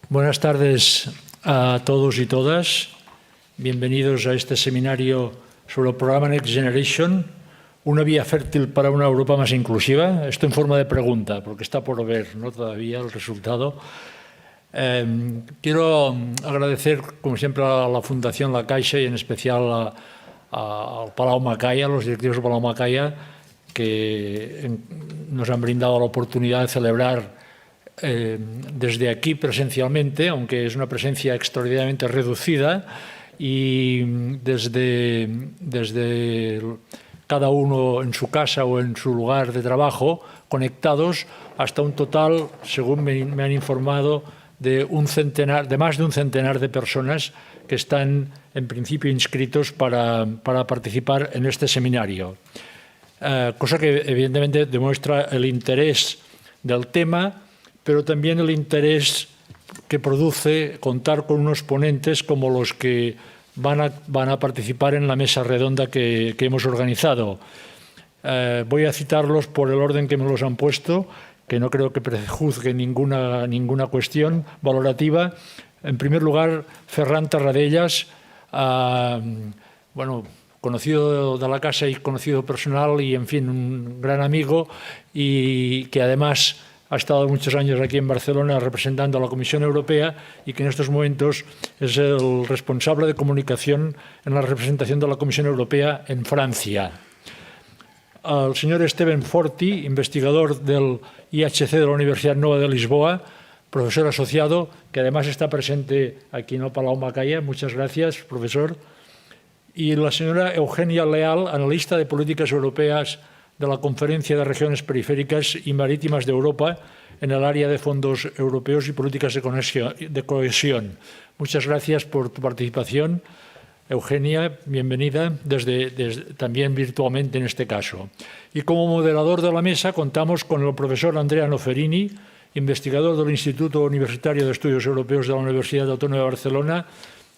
Buenas tardes a todos y todas. Bienvenidos a este seminario sobre el programa Next Generation, una vía fértil para una Europa más inclusiva. Esto en forma de pregunta, porque está por ver, ¿no?, todavía el resultado. Quiero agradecer, como siempre, a la Fundación La Caixa y en especial al Palau Macaya, a los directivos del Palau Macaya, que nos han brindado la oportunidad de celebrar desde aquí presencialmente, aunque es una presencia extraordinariamente reducida, y desde cada uno en su casa o en su lugar de trabajo, conectados hasta un total, según me han informado, de más de un centenar de personas que están en principio inscritos para participar en este seminario. Cosa que evidentemente demuestra el interés del tema, pero también el interés que produce contar con unos ponentes como los que van a participar en la mesa redonda que hemos organizado. Voy a citarlos por el orden que me los han puesto, que no creo que prejuzgue ninguna cuestión valorativa. En primer lugar, Ferran Tarradellas, conocido de la casa y conocido personal y, en fin, un gran amigo, y que además ha estado muchos años aquí en Barcelona representando a la Comisión Europea y que en estos momentos es el responsable de comunicación en la representación de la Comisión Europea en Francia. Al señor Esteban Forti, investigador del IHC de la Universidad Nova de Lisboa, profesor asociado, que además está presente aquí en el Palau Macaya. Muchas gracias, profesor. Y la señora Eugenia Leal, analista de políticas europeas de la Conferencia de Regiones Periféricas y Marítimas de Europa en el área de fondos europeos y políticas de cohesión. Muchas gracias por tu participación, Eugenia, bienvenida, también virtualmente en este caso. Y como moderador de la mesa contamos con el profesor Andrea Noferini, investigador del Instituto Universitario de Estudios Europeos de la Universidad Autónoma de Barcelona,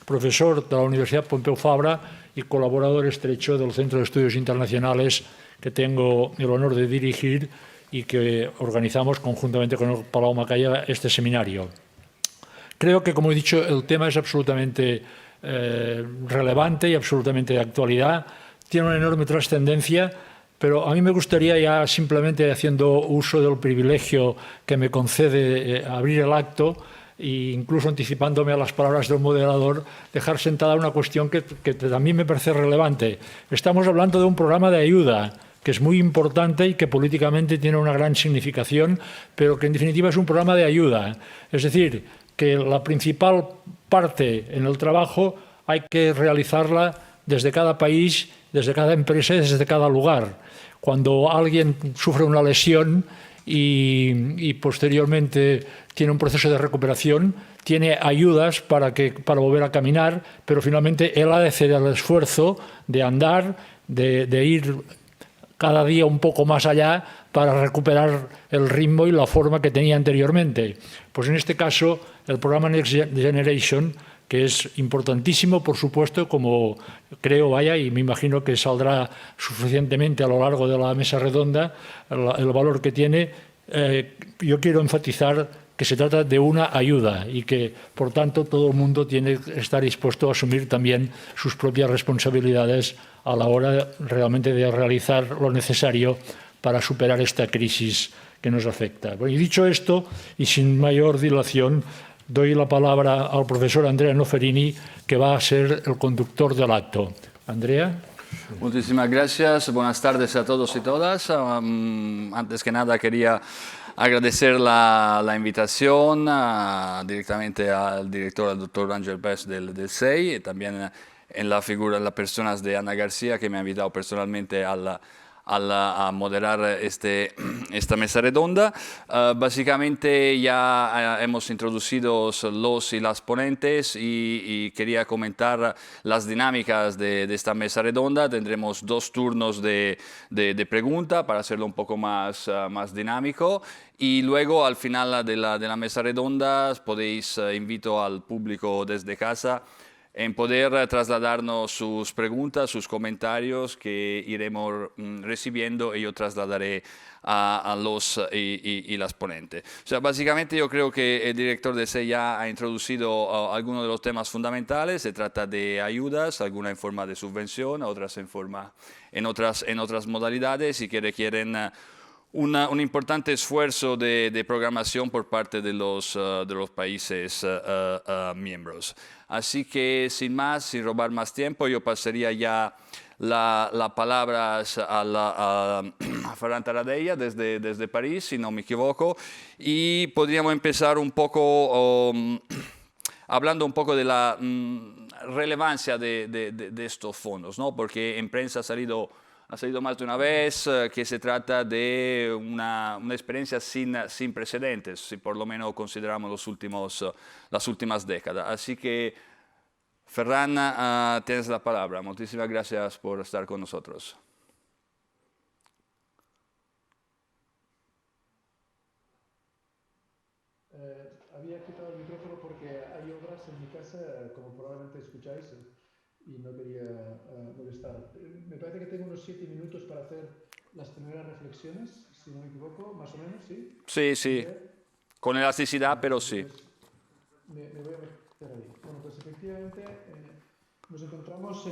profesor de la Universidad Pompeu Fabra y colaborador estrecho del Centro de Estudios Internacionales que tengo el honor de dirigir y que organizamos conjuntamente con el Palau Macaya este seminario. Creo que, como he dicho, el tema es absolutamente relevante y absolutamente de actualidad. Tiene una enorme trascendencia, pero a mí me gustaría, ya simplemente haciendo uso del privilegio que me concede abrir el acto, e incluso anticipándome a las palabras del moderador, dejar sentada una cuestión que también me parece relevante. Estamos hablando de un programa de ayuda que es muy importante y que políticamente tiene una gran significación, pero que en definitiva es un programa de ayuda. Es decir, que la principal parte en el trabajo hay que realizarla desde cada país, desde cada empresa y desde cada lugar. Cuando alguien sufre una lesión y posteriormente tiene un proceso de recuperación, tiene ayudas para volver a caminar, pero finalmente él ha de hacer el esfuerzo de andar, de ir cada día un poco más allá para recuperar el ritmo y la forma que tenía anteriormente. Pues en este caso, el programa Next Generation, que es importantísimo, por supuesto, como creo, y me imagino que saldrá suficientemente a lo largo de la mesa redonda, el valor que tiene, yo quiero enfatizar que se trata de una ayuda y que, por tanto, todo el mundo tiene que estar dispuesto a asumir también sus propias responsabilidades a la hora realmente de realizar lo necesario para superar esta crisis que nos afecta. Bueno, y dicho esto, y sin mayor dilación, doy la palabra al profesor Andrea Noferini, que va a ser el conductor del acto. Andrea. Muchísimas gracias. Buenas tardes a todos y todas. Antes que nada quería agradecer la invitación directamente al director, al doctor Ángel Pes del SEI, y también en la figura, en las personas de Ana García, que me ha invitado personalmente a moderar esta mesa redonda. Básicamente ya hemos introducido los y las ponentes y quería comentar las dinámicas de esta mesa redonda. Tendremos 2 turnos de pregunta para hacerlo un poco más dinámico, y luego al final de la mesa redonda invito al público desde casa en poder trasladarnos sus preguntas, sus comentarios que iremos recibiendo y yo trasladaré a los y las ponentes. O sea, básicamente yo creo que el director de SEI ya ha introducido algunos de los temas fundamentales. Se trata de ayudas, alguna en forma de subvención, otras en otras modalidades y que requieren un importante esfuerzo de programación por parte de los países miembros. Así que sin más, sin robar más tiempo, yo pasaría ya la palabra a Ferran Taradella desde París, si no me equivoco, y podríamos empezar un poco hablando un poco de la relevancia de estos fondos, ¿no? Porque en prensa ha salido más de una vez que se trata de una experiencia sin precedentes, si por lo menos consideramos las últimas décadas. Así que, Ferran, tienes la palabra. Muchísimas gracias por estar con nosotros. Había quitado el micrófono porque hay obras en mi casa, como probablemente escucháis, y no quería molestar. Me parece que tengo unos 7 minutos para hacer las primeras reflexiones, si no me equivoco, más o menos, ¿sí? Sí, con elasticidad, pero sí. Me voy a meter ahí. Bueno, pues efectivamente nos encontramos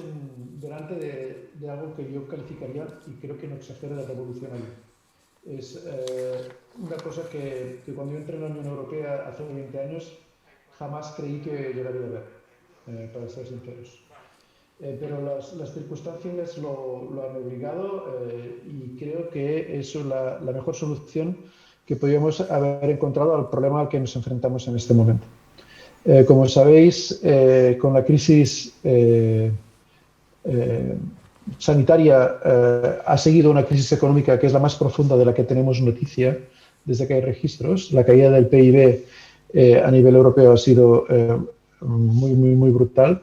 delante de algo que yo calificaría, y creo que no exagero, de revolucionario. Es una cosa que cuando yo entré en la Unión Europea hace 20 años jamás creí que llegaría a ver, para ser sinceros. Pero las circunstancias lo han obligado y creo que eso es la mejor solución que podríamos haber encontrado al problema al que nos enfrentamos en este momento. Como sabéis, con la crisis sanitaria ha seguido una crisis económica que es la más profunda de la que tenemos noticia desde que hay registros. La caída del PIB a nivel europeo ha sido muy brutal.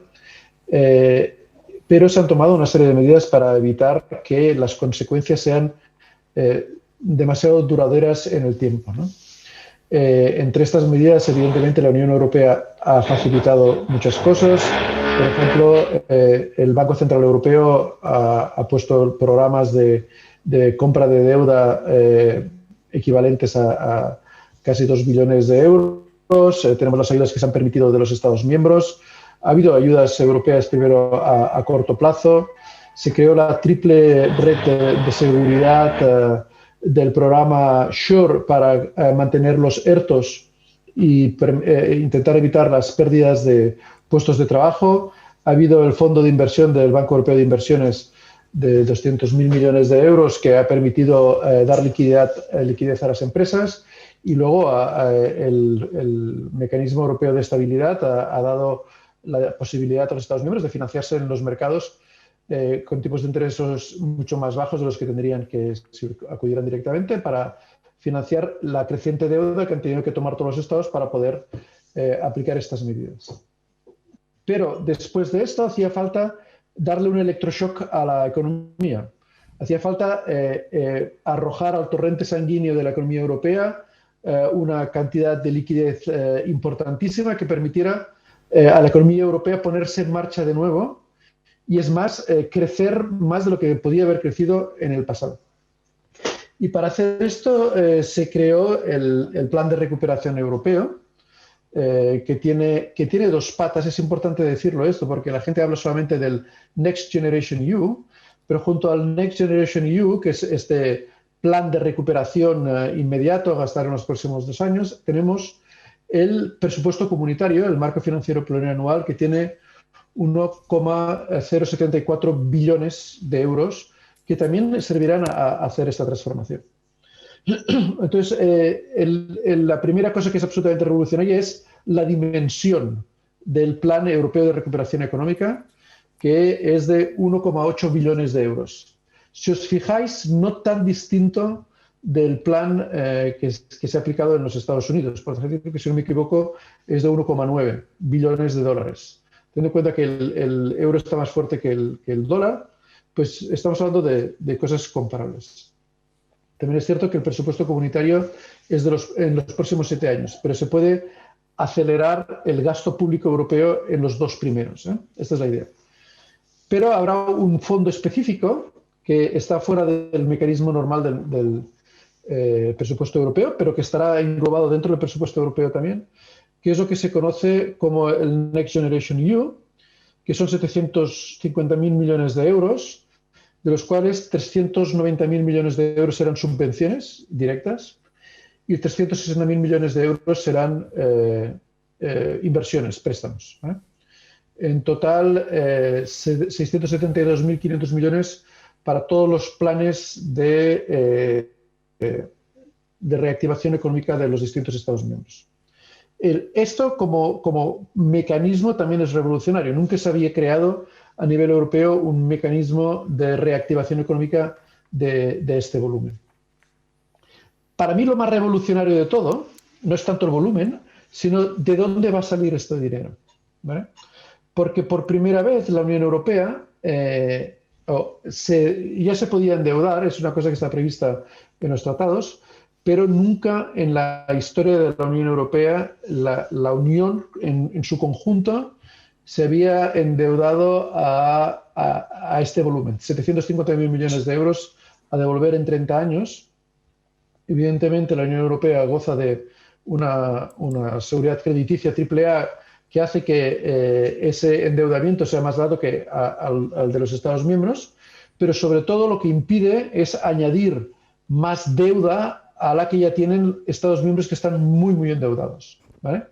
Pero se han tomado una serie de medidas para evitar que las consecuencias sean demasiado duraderas en el tiempo, ¿no? Entre estas medidas, evidentemente, la Unión Europea ha facilitado muchas cosas. Por ejemplo, el Banco Central Europeo ha puesto programas de compra de deuda equivalentes a casi 2 billones de euros. Tenemos las ayudas que se han permitido de los Estados miembros. Ha habido ayudas europeas primero a corto plazo. Se creó la triple red de seguridad del programa SURE para mantener los ERTOs y intentar evitar las pérdidas de puestos de trabajo. Ha habido el fondo de inversión del Banco Europeo de Inversiones de 200.000 millones de euros que ha permitido dar liquidez a las empresas. Y luego el Mecanismo Europeo de Estabilidad ha dado la posibilidad a los Estados miembros de financiarse en los mercados con tipos de intereses mucho más bajos de los que tendrían que si acudieran directamente para financiar la creciente deuda que han tenido que tomar todos los Estados para poder aplicar estas medidas. Pero después de esto hacía falta darle un electroshock a la economía. Hacía falta arrojar al torrente sanguíneo de la economía europea una cantidad de liquidez importantísima que permitiera a la economía europea ponerse en marcha de nuevo y, es más, crecer más de lo que podía haber crecido en el pasado. Y para hacer esto se creó el Plan de Recuperación Europeo, que tiene dos patas. Es importante decirlo esto porque la gente habla solamente del Next Generation EU, pero junto al Next Generation EU, que es este plan de recuperación inmediato a gastar en los próximos 2 años, tenemos el presupuesto comunitario, el marco financiero plurianual, que tiene 1,074 billones de euros que también servirán a hacer esta transformación. Entonces, la primera cosa que es absolutamente revolucionaria es la dimensión del Plan Europeo de Recuperación Económica, que es de 1,8 billones de euros. Si os fijáis, no tan distinto del plan que se ha aplicado en los Estados Unidos. Por ejemplo, que si no me equivoco es de 1,9 billones de dólares. Teniendo en cuenta que el euro está más fuerte que el dólar, pues estamos hablando de cosas comparables. También es cierto que el presupuesto comunitario es en los próximos 7 años, pero se puede acelerar el gasto público europeo en los dos primeros. Esta es la idea. Pero habrá un fondo específico que está fuera del mecanismo normal del presupuesto europeo, pero que estará englobado dentro del presupuesto europeo también, que es lo que se conoce como el Next Generation EU, que son 750.000 millones de euros, de los cuales 390.000 millones de euros serán subvenciones directas y 360.000 millones de euros serán inversiones, préstamos. En total, 672.500 millones para todos los planes de reactivación económica de los distintos Estados miembros. Esto como mecanismo también es revolucionario. Nunca se había creado a nivel europeo un mecanismo de reactivación económica de este volumen. Para mí lo más revolucionario de todo no es tanto el volumen, sino de dónde va a salir este dinero, ¿vale? Porque por primera vez la Unión Europea ya se podía endeudar, es una cosa que está prevista en los tratados, pero nunca en la historia de la Unión Europea la Unión en su conjunto se había endeudado a este volumen, 750.000 millones de euros a devolver en 30 años. Evidentemente, la Unión Europea goza de una seguridad crediticia AAA que hace que ese endeudamiento sea más barato que al de los Estados miembros, pero sobre todo lo que impide es añadir más deuda a la que ya tienen Estados miembros que están muy, muy endeudados, ¿vale?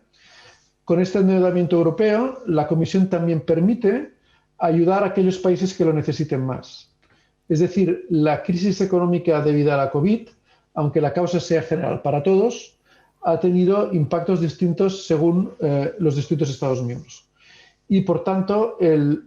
Con este endeudamiento europeo, la Comisión también permite ayudar a aquellos países que lo necesiten más. Es decir, la crisis económica debida a la COVID, aunque la causa sea general para todos, ha tenido impactos distintos según los distintos Estados miembros. Y, por tanto,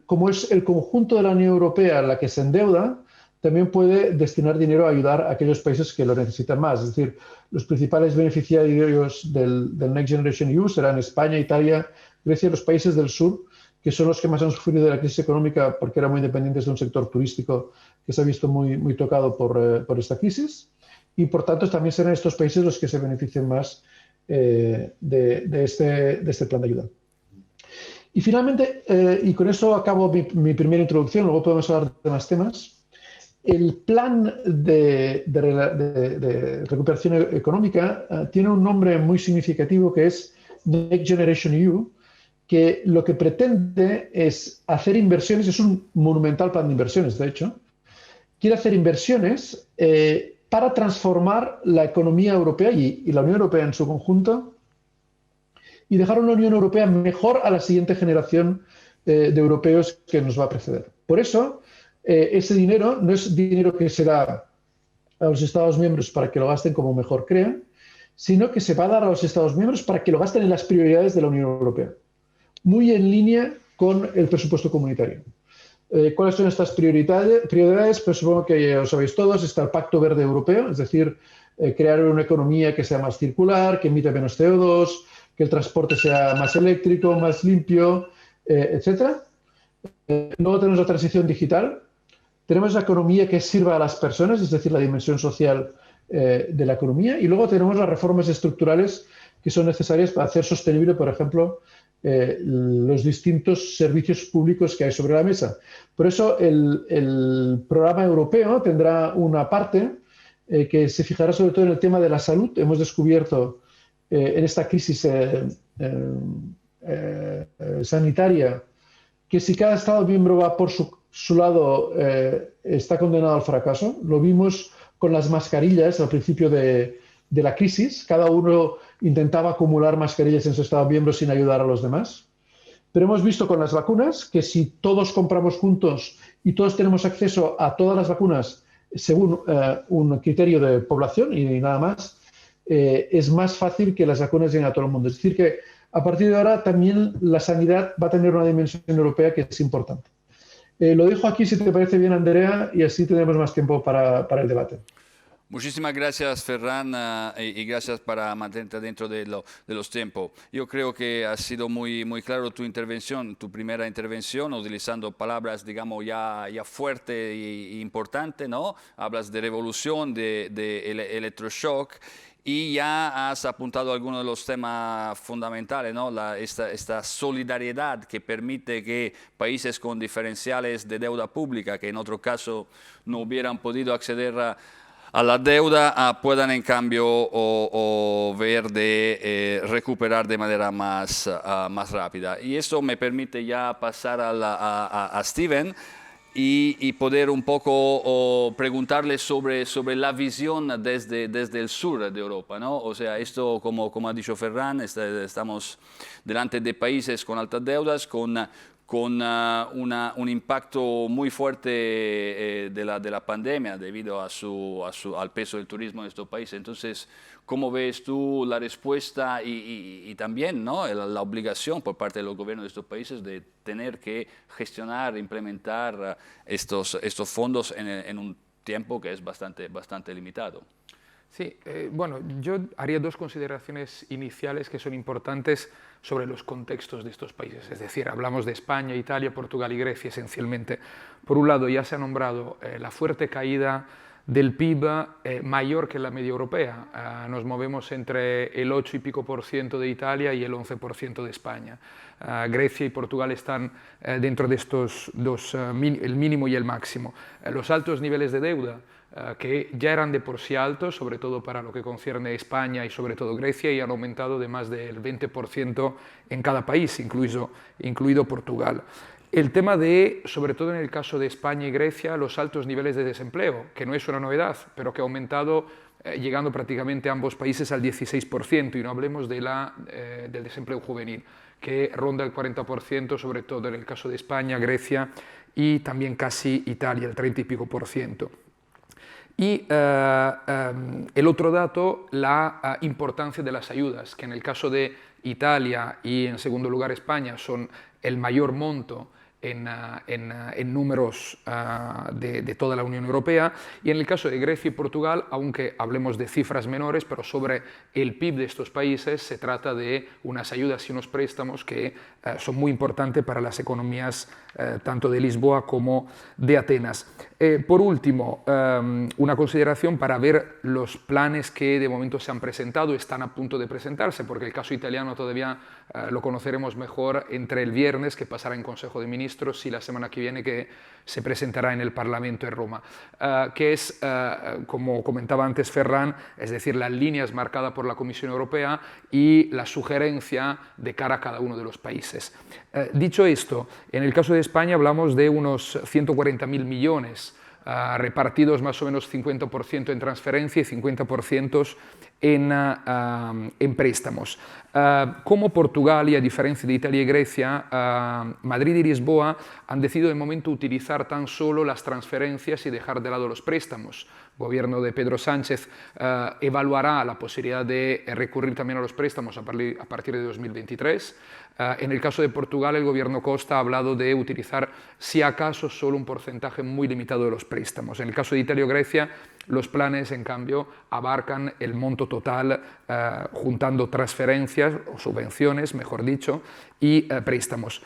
como es el conjunto de la Unión Europea la que se endeuda, también puede destinar dinero a ayudar a aquellos países que lo necesitan más. Es decir, los principales beneficiarios del Next Generation EU serán España, Italia, Grecia y los países del sur, que son los que más han sufrido de la crisis económica porque eran muy dependientes de un sector turístico que se ha visto muy, muy tocado por esta crisis. Y, por tanto, también serán estos países los que se beneficien más de este plan de ayuda. Y, finalmente, y con eso acabo mi primera introducción, luego podemos hablar de más temas. El plan de recuperación económica tiene un nombre muy significativo que es Next Generation EU, que lo que pretende es hacer inversiones, es un monumental plan de inversiones, de hecho, quiere hacer inversiones para transformar la economía europea y la Unión Europea en su conjunto y dejar una Unión Europea mejor a la siguiente generación de europeos que nos va a preceder. Por eso, ese dinero no es dinero que se da a los Estados miembros para que lo gasten como mejor crean, sino que se va a dar a los Estados miembros para que lo gasten en las prioridades de la Unión Europea, muy en línea con el presupuesto comunitario. ¿Cuáles son estas prioridades? Pues supongo que ya lo sabéis todos. Está el Pacto Verde Europeo, es decir, crear una economía que sea más circular, que emita menos CO2, que el transporte sea más eléctrico, más limpio, etc. Luego tenemos la transición digital. Tenemos la economía que sirva a las personas, es decir, la dimensión social de la economía. Y luego tenemos las reformas estructurales que son necesarias para hacer sostenible, por ejemplo, los distintos servicios públicos que hay sobre la mesa. Por eso el programa europeo tendrá una parte que se fijará sobre todo en el tema de la salud. Hemos descubierto en esta crisis sanitaria que si cada Estado miembro va por su lado está condenado al fracaso. Lo vimos con las mascarillas al principio de la crisis. Cada uno intentaba acumular mascarillas en su Estado miembro sin ayudar a los demás. Pero hemos visto con las vacunas que si todos compramos juntos y todos tenemos acceso a todas las vacunas según un criterio de población y nada más, es más fácil que las vacunas lleguen a todo el mundo. Es decir, que a partir de ahora también la sanidad va a tener una dimensión europea que es importante. Lo dejo aquí, si te parece bien, Andrea, y así tenemos más tiempo para el debate. Muchísimas gracias, Ferran, y gracias para mantenerte dentro de los tiempos. Yo creo que ha sido muy, muy claro tu intervención, tu primera intervención, utilizando palabras, digamos, ya fuertes e importantes, ¿no? Hablas de revolución, de electroshock. Y ya has apuntado algunos de los temas fundamentales, ¿no? Esta solidaridad que permite que países con diferenciales de deuda pública, que en otro caso no hubieran podido acceder a la deuda, puedan en cambio ver de recuperar de manera más rápida. Y eso me permite ya pasar a Steven y poder un poco preguntarle sobre la visión desde el sur de Europa, ¿no? O sea, esto, como ha dicho Ferran, estamos delante de países con altas deudas, con un impacto muy fuerte de la pandemia debido al peso del turismo en estos países. Entonces, ¿cómo ves tú la respuesta y también, ¿no?, la obligación por parte de los gobiernos de estos países de tener que gestionar, implementar estos fondos en un tiempo que es bastante limitado? Sí, bueno, yo haría dos consideraciones iniciales que son importantes sobre los contextos de estos países. Es decir, hablamos de España, Italia, Portugal y Grecia esencialmente. Por un lado, ya se ha nombrado la fuerte caída del PIB mayor que la media europea. Nos movemos entre el 8 y pico % de Italia y el 11% de España. Grecia y Portugal están dentro de estos dos, el mínimo y el máximo. Los altos niveles de deuda, que ya eran de por sí altos, sobre todo para lo que concierne a España y sobre todo Grecia, y han aumentado de más del 20% en cada país, incluido Portugal. El tema de, sobre todo en el caso de España y Grecia, los altos niveles de desempleo, que no es una novedad, pero que ha aumentado llegando prácticamente a ambos países al 16%, y no hablemos de del desempleo juvenil, que ronda el 40%, sobre todo en el caso de España, Grecia y también casi Italia, el 30 y pico %. Y el otro dato, la importancia de las ayudas, que en el caso de Italia y en segundo lugar España son el mayor monto en números de toda la Unión Europea, y en el caso de Grecia y Portugal, aunque hablemos de cifras menores, pero sobre el PIB de estos países se trata de unas ayudas y unos préstamos que son muy importantes para las economías tanto de Lisboa como de Atenas. Por último, una consideración para ver los planes que de momento se han presentado, están a punto de presentarse, porque el caso italiano todavía lo conoceremos mejor entre el viernes, que pasará en Consejo de Ministros, y la semana que viene, que se presentará en el Parlamento en Roma, que es, como comentaba antes Ferran, es decir, las líneas marcadas por la Comisión Europea y la sugerencia de cara a cada uno de los países. Dicho esto, en el caso de España hablamos de unos 140.000 millones, repartidos más o menos 50% en transferencia y 50% en préstamos. Como Portugal, y a diferencia de Italia y Grecia, Madrid y Lisboa han decidido de momento utilizar tan solo las transferencias y dejar de lado los préstamos. El gobierno de Pedro Sánchez evaluará la posibilidad de recurrir también a los préstamos a partir de 2023. En el caso de Portugal, el gobierno Costa ha hablado de utilizar, si acaso, solo un porcentaje muy limitado de los préstamos. En el caso de Italia o Grecia, los planes, en cambio, abarcan el monto total, juntando transferencias o subvenciones, mejor dicho, y préstamos.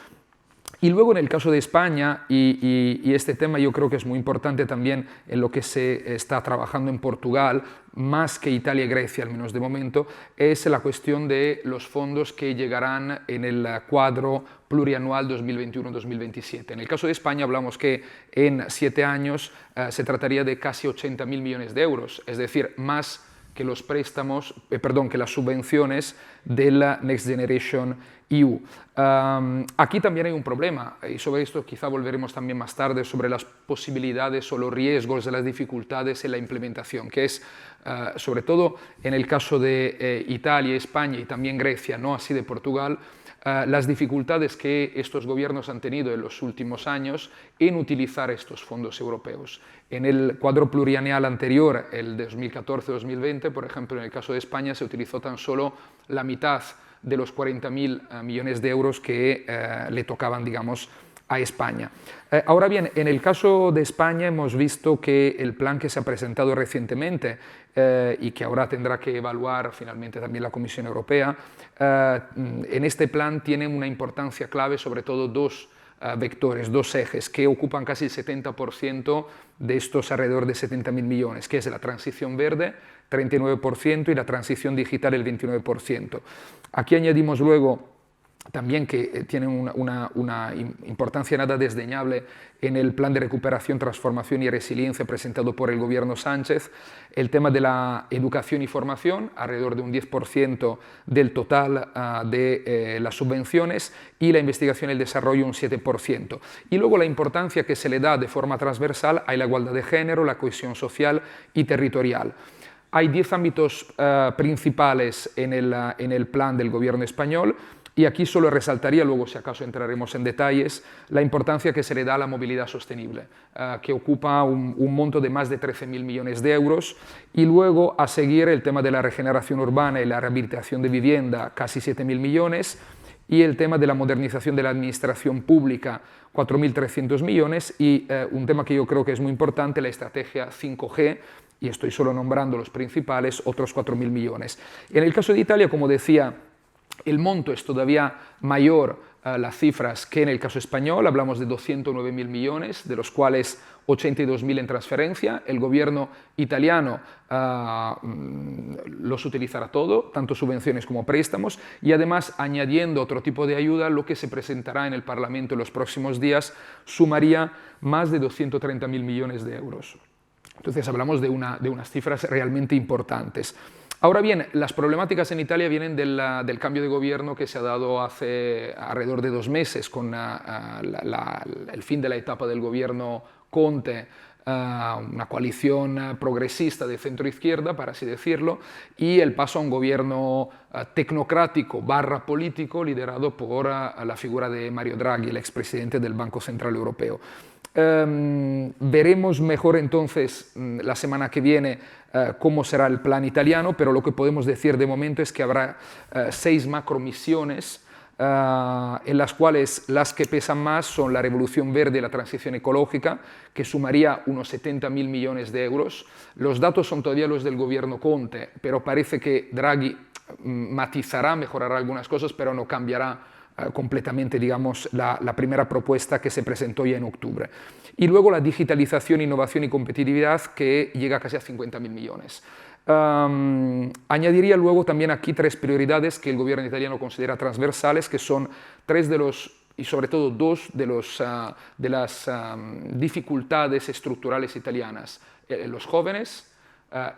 Y luego en el caso de España, y este tema yo creo que es muy importante también en lo que se está trabajando en Portugal, más que Italia y Grecia, al menos de momento, es la cuestión de los fondos que llegarán en el cuadro plurianual 2021-2027. En el caso de España hablamos que en 7 años se trataría de casi 80.000 millones de euros, es decir, más que los préstamos, que las subvenciones de la Next Generation EU. Aquí también hay un problema, y sobre esto quizá volveremos también más tarde, sobre las posibilidades o los riesgos de las dificultades en la implementación, que es, sobre todo en el caso de Italia, España y también Grecia, no así de Portugal, las dificultades que estos gobiernos han tenido en los últimos años en utilizar estos fondos europeos. En el cuadro plurianual anterior, el 2014-2020, por ejemplo, en el caso de España se utilizó tan solo la mitad de los 40.000 millones de euros que le tocaban, digamos, a España. Ahora bien, en el caso de España hemos visto que el plan que se ha presentado recientemente y que ahora tendrá que evaluar finalmente también la Comisión Europea, en este plan tiene una importancia clave, sobre todo dos vectores, dos ejes que ocupan casi el 70% de estos alrededor de 70.000 millones, que es la transición verde, 39% y la transición digital el 29%. Aquí añadimos luego también que tienen una importancia nada desdeñable en el plan de recuperación, transformación y resiliencia presentado por el gobierno Sánchez, el tema de la educación y formación, alrededor de un 10% del total de las subvenciones, y la investigación y el desarrollo un 7%. Y luego la importancia que se le da de forma transversal a la igualdad de género, la cohesión social y territorial. Hay 10 ámbitos principales en el plan del gobierno español. Y aquí solo resaltaría, luego si acaso entraremos en detalles, la importancia que se le da a la movilidad sostenible, que ocupa un monto de más de 13.000 millones de euros, y luego a seguir el tema de la regeneración urbana y la rehabilitación de vivienda, casi 7.000 millones, y el tema de la modernización de la administración pública, 4.300 millones, y un tema que yo creo que es muy importante, la estrategia 5G, y estoy solo nombrando los principales, otros 4.000 millones. En el caso de Italia, como decía, el monto es todavía mayor, las cifras, que en el caso español. Hablamos de 209.000 millones, de los cuales 82.000 en transferencia. El gobierno italiano los utilizará todo, tanto subvenciones como préstamos, y además, añadiendo otro tipo de ayuda, lo que se presentará en el Parlamento en los próximos días sumaría más de 230.000 millones de euros. Entonces hablamos de unas cifras realmente importantes. Ahora bien, las problemáticas en Italia vienen del cambio de gobierno que se ha dado hace alrededor de 2 meses, con el fin de la etapa del gobierno Conte, una coalición progresista de centro-izquierda, para así decirlo, y el paso a un gobierno tecnocrático / político liderado por la figura de Mario Draghi, el expresidente del Banco Central Europeo. Veremos mejor entonces la semana que viene cómo será el plan italiano, pero lo que podemos decir de momento es que habrá 6 macromisiones, en las cuales las que pesan más son la revolución verde y la transición ecológica, que sumaría unos 70.000 millones de euros. Los datos son todavía los del gobierno Conte, pero parece que Draghi matizará, mejorará algunas cosas, pero no cambiará completamente, digamos, la primera propuesta que se presentó ya en octubre. Y luego la digitalización, innovación y competitividad, que llega casi a 50.000 millones. Añadiría luego también aquí 3 prioridades que el gobierno italiano considera transversales, que son 3 de los, y sobre todo 2 de las dificultades estructurales italianas: los jóvenes,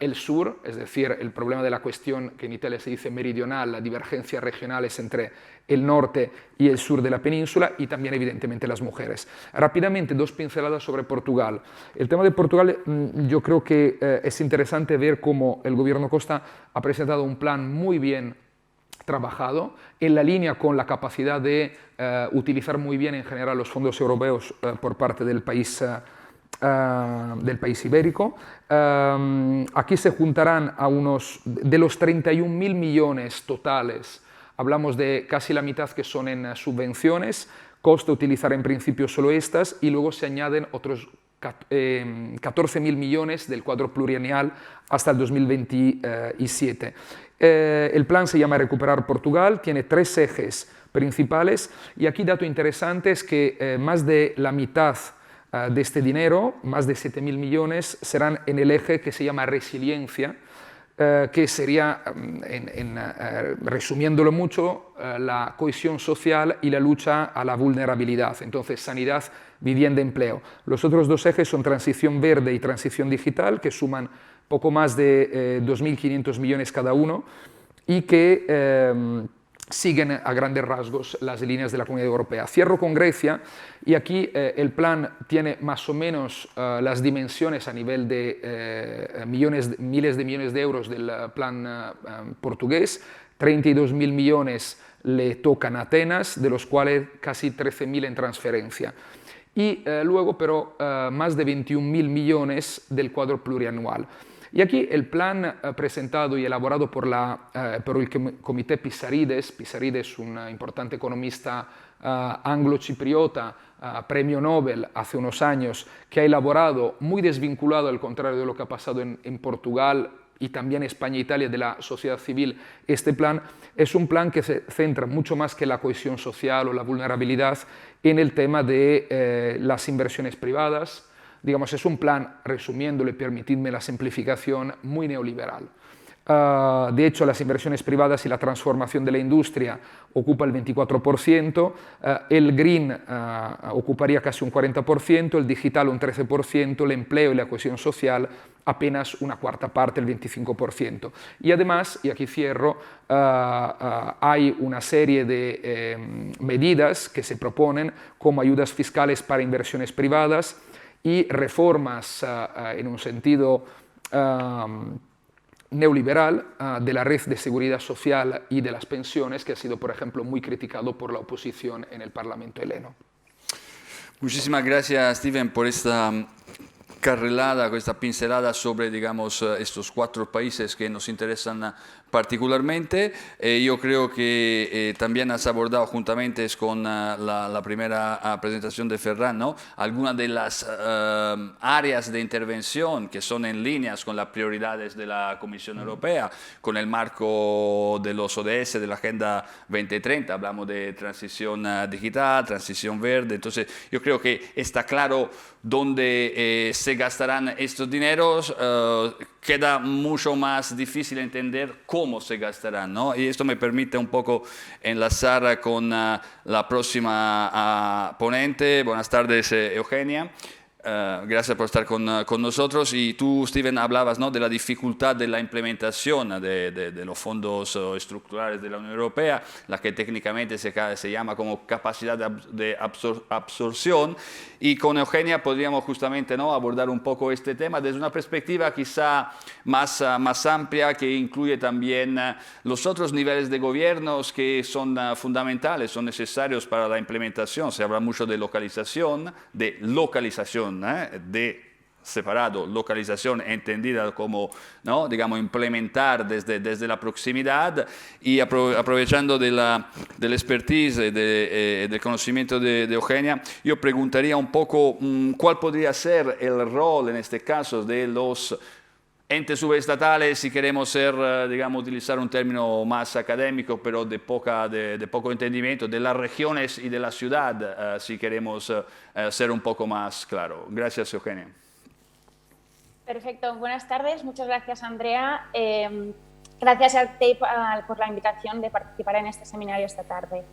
el sur, es decir, el problema de la cuestión que en Italia se dice meridional, las divergencias regionales entre el norte y el sur de la península, y también evidentemente las mujeres. Rápidamente, 2 pinceladas sobre Portugal. El tema de Portugal, yo creo que es interesante ver cómo el gobierno Costa ha presentado un plan muy bien trabajado, en la línea con la capacidad de utilizar muy bien en general los fondos europeos por parte del país ibérico. Aquí se juntarán a unos, de los 31.000 millones totales, hablamos de casi la mitad que son en subvenciones. Costa utilizará en principio solo estas, y luego se añaden otros 14.000 millones del cuadro plurianual hasta el 2027. El plan se llama Recuperar Portugal, tiene 3 ejes principales, y aquí dato interesante es que más de la mitad de este dinero, más de 7.000 millones, serán en el eje que se llama resiliencia, que sería, resumiéndolo mucho, la cohesión social y la lucha a la vulnerabilidad. Entonces, sanidad, vivienda, empleo. Los otros 2 ejes son transición verde y transición digital, que suman poco más de 2.500 millones cada uno, y que siguen a grandes rasgos las líneas de la Comunidad Europea. Cierro con Grecia, y aquí el plan tiene más o menos las dimensiones a nivel de miles de millones de euros del plan portugués. 32.000 millones le tocan a Atenas, de los cuales casi 13.000 en transferencia. Y luego, pero, más de 21.000 millones del cuadro plurianual. Y aquí el plan presentado y elaborado por el Comité Pissarides, un importante economista anglo-chipriota, premio Nobel hace unos años, que ha elaborado, muy desvinculado al contrario de lo que ha pasado en Portugal y también España e Italia, de la sociedad civil, este plan es un plan que se centra mucho más que la cohesión social o la vulnerabilidad en el tema de las inversiones privadas. Digamos, es un plan, resumiéndolo y permitidme la simplificación, muy neoliberal. De hecho, las inversiones privadas y la transformación de la industria ocupa el 24%, el green ocuparía casi un 40%, el digital un 13%, el empleo y la cohesión social apenas una cuarta parte, el 25%. Y además, y aquí cierro, hay una serie de medidas que se proponen como ayudas fiscales para inversiones privadas y reformas en un sentido neoliberal de la red de seguridad social y de las pensiones, que ha sido, por ejemplo, muy criticado por la oposición en el Parlamento heleno. Muchísimas gracias, Steven, por esta carrelada, esta pincelada sobre, digamos, estos 4 países que nos interesan particularmente. Yo creo que también has abordado juntamente con la primera presentación de Ferran, ¿no?, algunas de las áreas de intervención que son en líneas con las prioridades de la Comisión Europea, con el marco de los ODS, de la Agenda 2030, hablamos de transición digital, transición verde. Entonces yo creo que está claro dónde se gastarán estos dineros. Queda mucho más difícil entender cómo se gastarán, ¿no? Y esto me permite un poco enlazar con la próxima ponente. Buenas tardes, Eugenia. Gracias por estar con nosotros. Y tú, Steven, hablabas, ¿no?, de la dificultad de la implementación de los estructurales de la Unión Europea, la que técnicamente se llama como capacidad de absorción. Y con Eugenia podríamos justamente, ¿no?, abordar un poco este tema desde una perspectiva quizá más amplia, que incluye también los otros niveles de gobiernos que son fundamentales, son necesarios para la implementación. Se habla mucho de localización, de separado, localización entendida como, ¿no?, digamos, implementar desde la proximidad. Y aprovechando de la expertise, del conocimiento de Eugenia, yo preguntaría un poco cuál podría ser el rol en este caso de los entes subestatales, si queremos ser, digamos, utilizar un término más académico, pero de poco entendimiento, de las regiones y de la ciudad, si queremos ser un poco más claro. Gracias, Eugenia. Perfecto, buenas tardes. Muchas gracias, Andrea. Gracias al TEIP por la invitación de participar en este seminario esta tarde.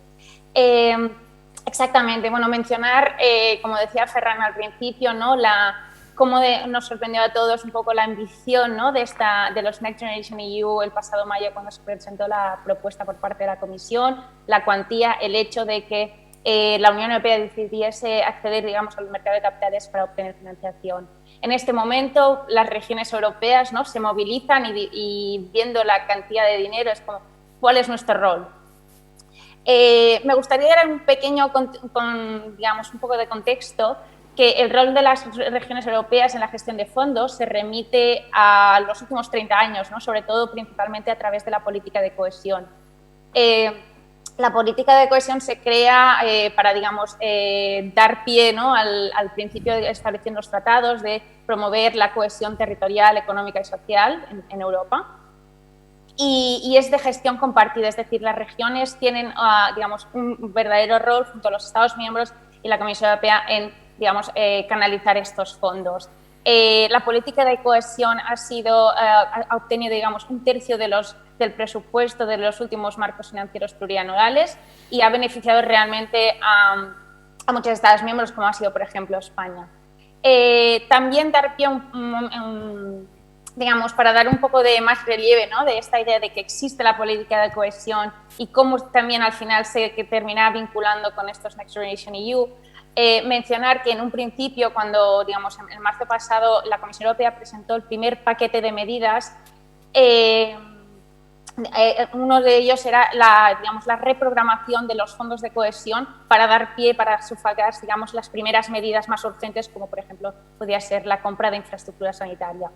Exactamente, bueno, mencionar, como decía Ferran al principio, ¿no?, cómo nos sorprendió a todos un poco la ambición, ¿no?, de los Next Generation EU el pasado mayo, cuando se presentó la propuesta por parte de la Comisión, la cuantía, el hecho de que la Unión Europea decidiese acceder, digamos, al mercado de capitales para obtener financiación. En este momento, las regiones europeas, ¿no?, se movilizan y viendo la cantidad de dinero es como, ¿cuál es nuestro rol? Me gustaría dar un pequeño, digamos, un poco de contexto, que el rol de las regiones europeas en la gestión de fondos se remite a los últimos 30 años, ¿no?, sobre todo principalmente a través de la política de cohesión. La política de cohesión se crea para, digamos, dar pie, ¿no?, al principio establecido en los tratados de promover la cohesión territorial, económica y social en Europa. Y es de gestión compartida, es decir, las regiones tienen, digamos, un verdadero rol junto a los Estados miembros y la Comisión Europea en, digamos, canalizar estos fondos. La política de cohesión ha obtenido, digamos, un tercio del presupuesto de los últimos marcos financieros plurianuales y ha beneficiado realmente a muchos Estados miembros, como ha sido, por ejemplo, España. También dar pie, digamos, para dar un poco de más relieve, ¿no?, de esta idea de que existe la política de cohesión y cómo también al final se termina vinculando con estos Next Generation EU. Mencionar que en un principio, cuando, digamos, en marzo pasado la Comisión Europea presentó el primer paquete de medidas, uno de ellos era la reprogramación de los fondos de cohesión para dar pie, para sufragar, digamos, las primeras medidas más urgentes, como por ejemplo podía ser la compra de infraestructura sanitaria.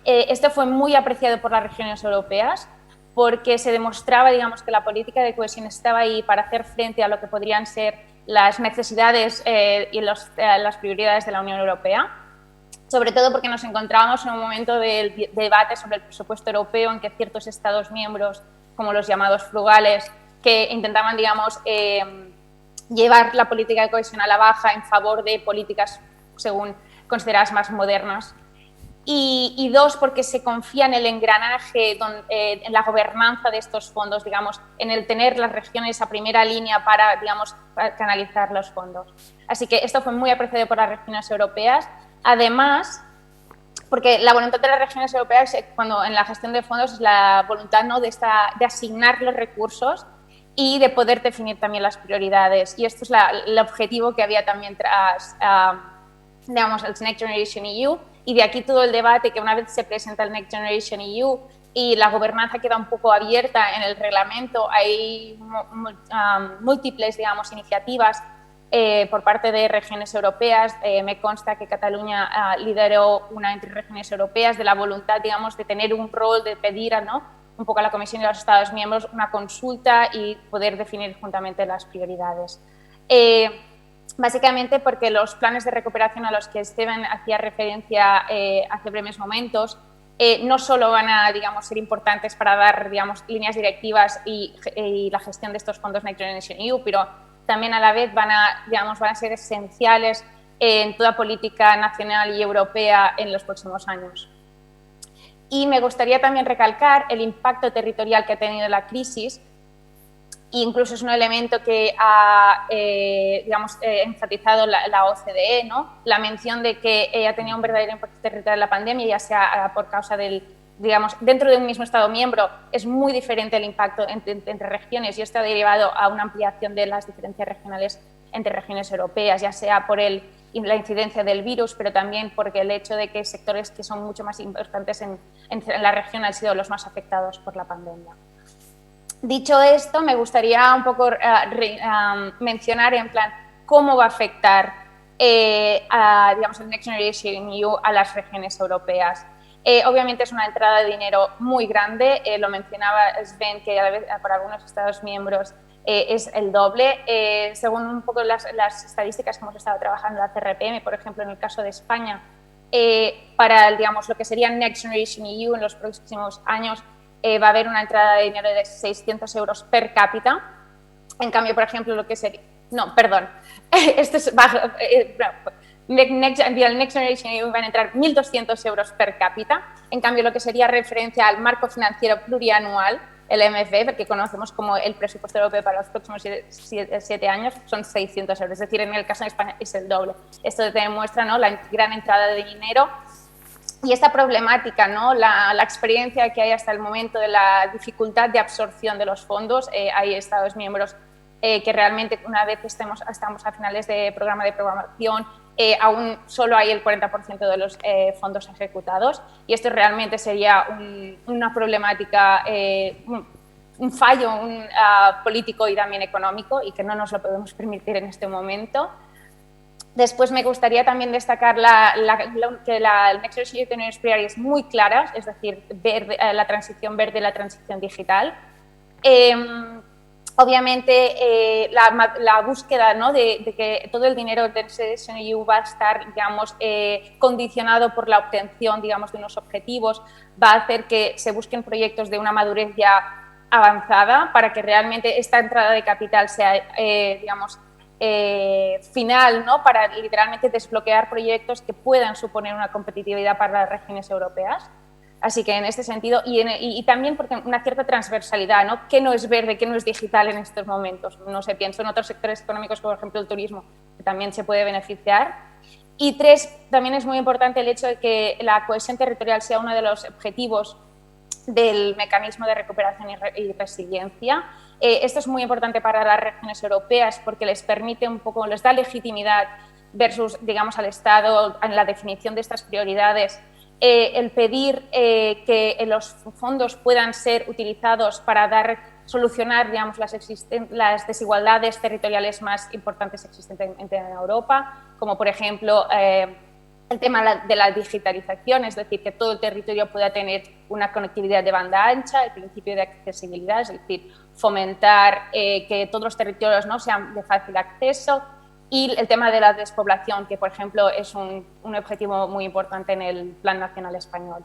Esto fue muy apreciado por las regiones europeas porque se demostraba, digamos, que la política de cohesión estaba ahí para hacer frente a lo que podrían ser las necesidades y las prioridades de la Unión Europea, sobre todo porque nos encontrábamos en un momento de debate sobre el presupuesto europeo en que ciertos Estados miembros, como los llamados frugales, que intentaban, digamos, llevar la política de cohesión a la baja en favor de políticas, según consideradas, más modernas. y dos, porque se confía en el engranaje, en la gobernanza de estos fondos, digamos, en el tener las regiones a primera línea para, digamos, para canalizar los fondos. Así que esto fue muy apreciado por las regiones europeas. Además, porque la voluntad de las regiones europeas, cuando en la gestión de fondos, es la voluntad, ¿no?, de asignar los recursos y de poder definir también las prioridades. Y esto es el objetivo que había también tras, digamos, el Next Generation EU. Y de aquí todo el debate que una vez se presenta el Next Generation EU y la gobernanza queda un poco abierta en el reglamento, hay múltiples, digamos, iniciativas por parte de regiones europeas. Me consta que Cataluña lideró una entre regiones europeas de la voluntad, digamos, de tener un rol, de pedir, ¿no?, un poco a la Comisión y a los Estados miembros una consulta y poder definir juntamente las prioridades. Básicamente porque los planes de recuperación a los que Esteban hacía referencia hace breves momentos no solo van a, digamos, ser importantes para dar, digamos, líneas directivas y la gestión de estos fondos Next Generation EU, pero también a la vez van a ser esenciales en toda política nacional y europea en los próximos años. Y me gustaría también recalcar el impacto territorial que ha tenido la crisis. Incluso es un elemento que ha enfatizado la OCDE, ¿no?, la mención de que ha tenido un verdadero impacto territorial la pandemia, ya sea por causa del, digamos, dentro de un mismo Estado miembro es muy diferente el impacto entre regiones, y esto ha derivado a una ampliación de las diferencias regionales entre regiones europeas, ya sea por la incidencia del virus, pero también porque el hecho de que sectores que son mucho más importantes en la región han sido los más afectados por la pandemia. Dicho esto, me gustaría un poco mencionar en plan cómo va a afectar digamos, el Next Generation EU a las regiones europeas. Obviamente es una entrada de dinero muy grande, lo mencionaba Sven, que a veces, para algunos Estados miembros es el doble. Según un poco las estadísticas que hemos estado trabajando en la CRPM, por ejemplo, en el caso de España, para, digamos, lo que sería Next Generation EU en los próximos años, va a haber una entrada de dinero de 600 euros per cápita. En cambio, por ejemplo, lo que sería... No, perdón. Esto es bajo. El Next Generation EU van a entrar 1.200 euros per cápita. En cambio, lo que sería referencia al marco financiero plurianual, el MFF, porque conocemos como el presupuesto europeo para los próximos 7 años, son 600 euros. Es decir, en el caso de España es el doble. Esto demuestra, ¿no?, la gran entrada de dinero. Y esta problemática, ¿no?, la experiencia que hay hasta el momento de la dificultad de absorción de los fondos. Hay Estados miembros que realmente, una vez estamos a finales de programa de programación, aún solo hay el 40% de los fondos ejecutados, y esto realmente sería una problemática, un fallo político y también económico, y que no nos lo podemos permitir en este momento. Después me gustaría también destacar que la Next Generation tiene unas prioridades muy claras, es decir, la transición verde y la transición digital. Obviamente, la búsqueda, ¿no?, de que todo el dinero de Next Generation EU va a estar, digamos, condicionado por la obtención, digamos, de unos objetivos, va a hacer que se busquen proyectos de una madurez ya avanzada para que realmente esta entrada de capital sea, digamos, final, ¿no?, para literalmente desbloquear proyectos que puedan suponer una competitividad para las regiones europeas. Así que en este sentido, y también porque una cierta transversalidad, ¿no?, qué no es verde, qué no es digital en estos momentos. No sé, pienso en otros sectores económicos, por ejemplo el turismo, que también se puede beneficiar. Y 3, también es muy importante el hecho de que la cohesión territorial sea uno de los objetivos del mecanismo de recuperación y resiliencia. Esto es muy importante para las regiones europeas porque les permite un poco, les da legitimidad versus, digamos, al Estado en la definición de estas prioridades. El pedir que los fondos puedan ser utilizados para solucionar, digamos, las desigualdades territoriales más importantes existentes en Europa, como por ejemplo el tema de la digitalización, es decir, que todo el territorio pueda tener una conectividad de banda ancha, el principio de accesibilidad, es decir, fomentar que todos los territorios, ¿no?, sean de fácil acceso, y el tema de la despoblación, que por ejemplo es un objetivo muy importante en el Plan Nacional Español.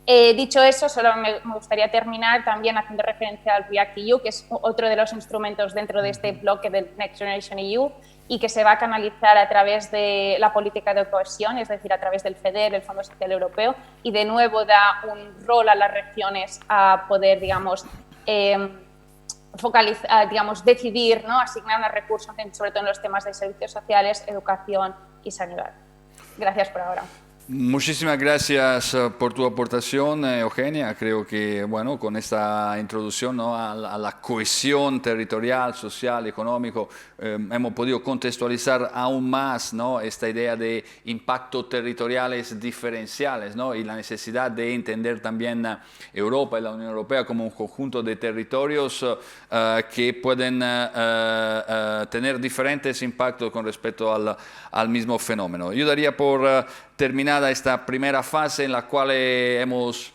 Dicho eso, solo me gustaría terminar también haciendo referencia al REACT-EU, que es otro de los instrumentos dentro de este bloque del Next Generation EU, y que se va a canalizar a través de la política de cohesión, es decir, a través del FEDER, el Fondo Social Europeo, y de nuevo da un rol a las regiones a poder, digamos, decidir, ¿no? Asignar los recursos, sobre todo en los temas de servicios sociales, educación y sanidad. Gracias por ahora. Muchísimas gracias por tu aportación, Eugenia. Creo que, bueno, con esta introducción, ¿no?, a la cohesión territorial, social, económico, hemos podido contextualizar aún más, ¿no?, esta idea de impactos territoriales diferenciales, ¿no?, y la necesidad de entender también Europa y la Unión Europea como un conjunto de territorios que pueden tener diferentes impactos con respecto al mismo fenómeno. Yo daría por terminada esta primera fase en la cual hemos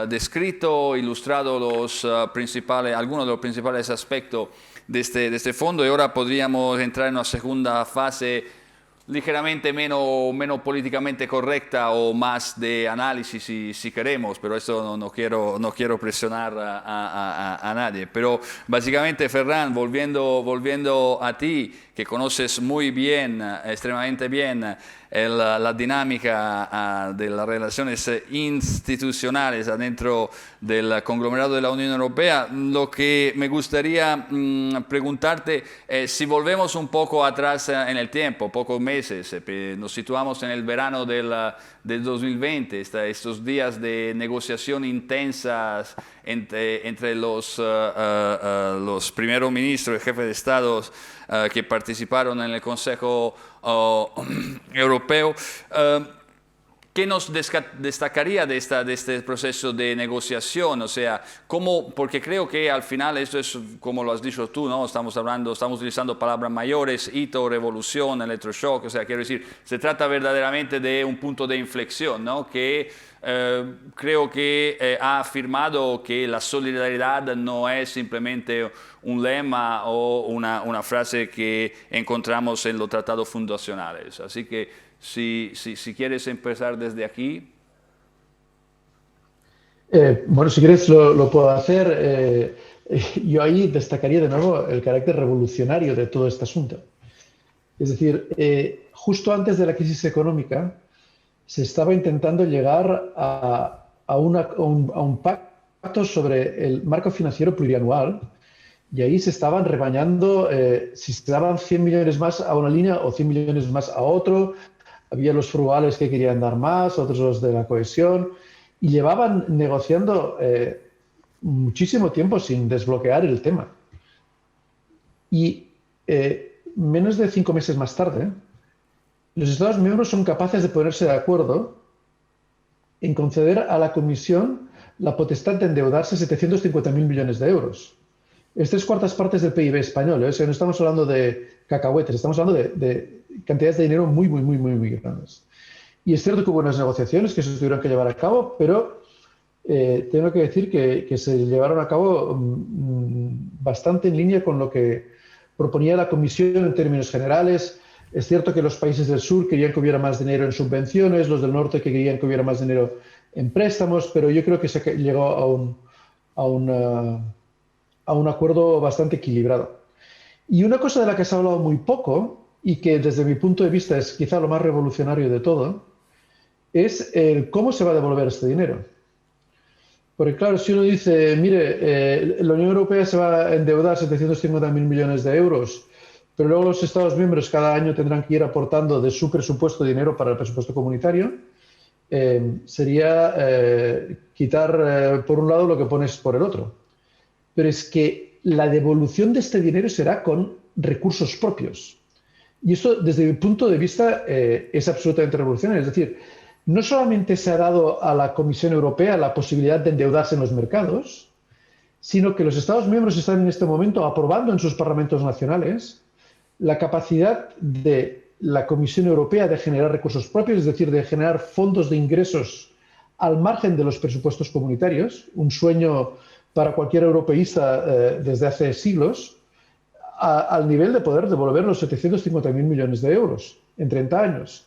descrito, ilustrado algunos de los principales aspectos de este fondo, y ahora podríamos entrar en una segunda fase ligeramente menos políticamente correcta o más de análisis si queremos, pero eso no quiero presionar a nadie. Pero básicamente, Ferran, volviendo a ti, que conoces muy bien, extremadamente bien, la dinámica de las relaciones institucionales adentro del conglomerado de la Unión Europea, lo que me gustaría preguntarte es si volvemos un poco atrás en el tiempo, pocos meses, nos situamos en el verano del 2020, estos días de negociación intensas entre los primeros ministros y jefes de Estado que participaron en el Consejo Europeo. ¿Qué nos destacaría de este proceso de negociación? O sea, porque creo que al final esto es, como lo has dicho tú, ¿no? Estamos utilizando palabras mayores, hito, revolución, electroshock, o sea, quiero decir, se trata verdaderamente de un punto de inflexión, ¿no?, que creo que ha afirmado que la solidaridad no es simplemente un lema o una frase que encontramos en los tratados fundacionales. Así que si quieres empezar desde aquí. Bueno, si quieres lo puedo hacer. Yo ahí destacaría de nuevo el carácter revolucionario de todo este asunto. Es decir, justo antes de la crisis económica se estaba intentando llegar a un pacto sobre el marco financiero plurianual, y ahí se estaban rebañando si se daban 100 millones más a una línea o 100 millones más a otro. Había los frugales que querían dar más, otros los de la cohesión, y llevaban negociando muchísimo tiempo sin desbloquear el tema. Y menos de 5 meses más tarde, los Estados miembros son capaces de ponerse de acuerdo en conceder a la Comisión la potestad de endeudarse 750.000 millones de euros. Es 3/4 partes del PIB español, ¿eh? O sea, no estamos hablando de cacahuetes, estamos hablando de cantidades de dinero muy grandes. Y es cierto que hubo unas negociaciones que se tuvieron que llevar a cabo, pero tengo que decir que se llevaron a cabo bastante en línea con lo que proponía la Comisión en términos generales. Es cierto que los países del sur querían que hubiera más dinero en subvenciones, los del norte que querían que hubiera más dinero en préstamos, pero yo creo que se llegó a un acuerdo bastante equilibrado. Y una cosa de la que se ha hablado muy poco, y que desde mi punto de vista es quizá lo más revolucionario de todo, es cómo se va a devolver este dinero. Porque claro, si uno dice, mire, la Unión Europea se va a endeudar 750.000 millones de euros, pero luego los Estados miembros cada año tendrán que ir aportando de su presupuesto dinero para el presupuesto comunitario, sería quitar por un lado lo que pones por el otro. Pero es que la devolución de este dinero será con recursos propios. Y esto, desde mi punto de vista, es absolutamente revolucionario. Es decir, no solamente se ha dado a la Comisión Europea la posibilidad de endeudarse en los mercados, sino que los Estados miembros están en este momento aprobando en sus parlamentos nacionales la capacidad de la Comisión Europea de generar recursos propios, es decir, de generar fondos de ingresos al margen de los presupuestos comunitarios, un sueño para cualquier europeísta desde hace siglos, al nivel de poder devolver los 750.000 millones de euros en 30 años.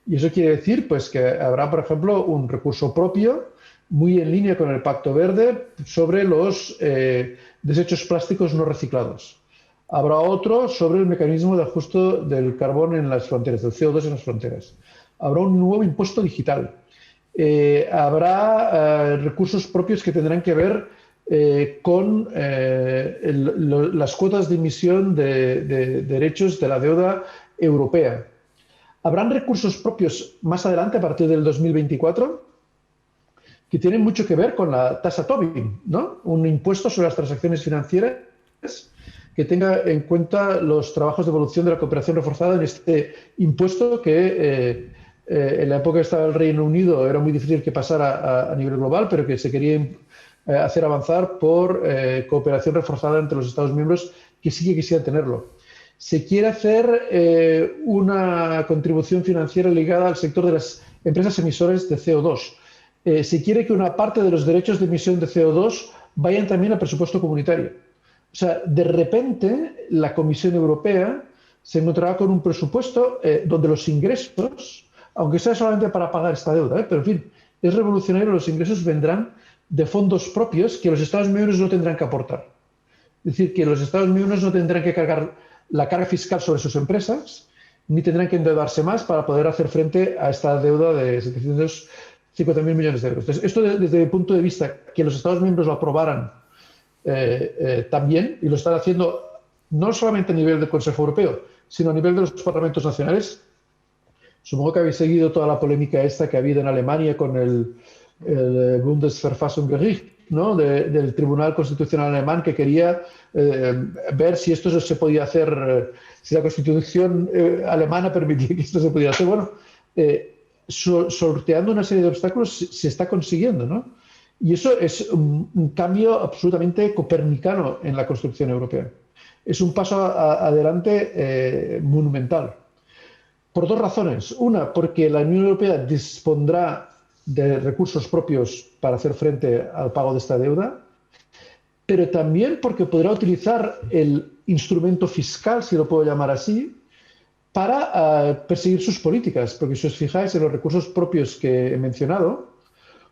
Y eso quiere decir pues, que habrá, por ejemplo, un recurso propio muy en línea con el Pacto Verde sobre los desechos plásticos no reciclados. Habrá otro sobre el mecanismo de ajuste del carbón en las fronteras, del CO2 en las fronteras. Habrá un nuevo impuesto digital. Habrá recursos propios que tendrán que ver con las cuotas de emisión de derechos de la deuda europea. Habrán recursos propios más adelante, a partir del 2024, que tienen mucho que ver con la tasa Tobin, ¿no? Un impuesto sobre las transacciones financieras que tenga en cuenta los trabajos de evolución de la cooperación reforzada en este impuesto que en la época que estaba el Reino Unido era muy difícil que pasara a nivel global, pero que se quería hacer avanzar por cooperación reforzada entre los Estados miembros que sí que quisieran tenerlo. Se quiere hacer una contribución financiera ligada al sector de las empresas emisoras de CO2. Se quiere que una parte de los derechos de emisión de CO2 vayan también al presupuesto comunitario. O sea, de repente la Comisión Europea se encontrará con un presupuesto donde los ingresos, aunque sea solamente para pagar esta deuda, pero en fin, es revolucionario, los ingresos vendrán de fondos propios que los Estados miembros no tendrán que aportar. Es decir, que los Estados miembros no tendrán que cargar la carga fiscal sobre sus empresas, ni tendrán que endeudarse más para poder hacer frente a esta deuda de 750.000 millones de euros. Entonces, esto desde el punto de vista que los Estados miembros lo aprobaran también, y lo están haciendo no solamente a nivel del Consejo Europeo, sino a nivel de los parlamentos nacionales. Supongo que habéis seguido toda la polémica esta que ha habido en Alemania con el Bundesverfassungsgericht, ¿no? Del Tribunal Constitucional Alemán, que quería ver si esto se podía hacer, si la Constitución alemana permitía que esto se pudiera hacer. Bueno, sorteando una serie de obstáculos se está consiguiendo, ¿no? Y eso es un cambio absolutamente copernicano en la construcción europea. Es un paso adelante monumental. Por dos razones. Una, porque la Unión Europea dispondrá de recursos propios para hacer frente al pago de esta deuda, pero también porque podrá utilizar el instrumento fiscal, si lo puedo llamar así, para perseguir sus políticas. Porque si os fijáis en los recursos propios que he mencionado,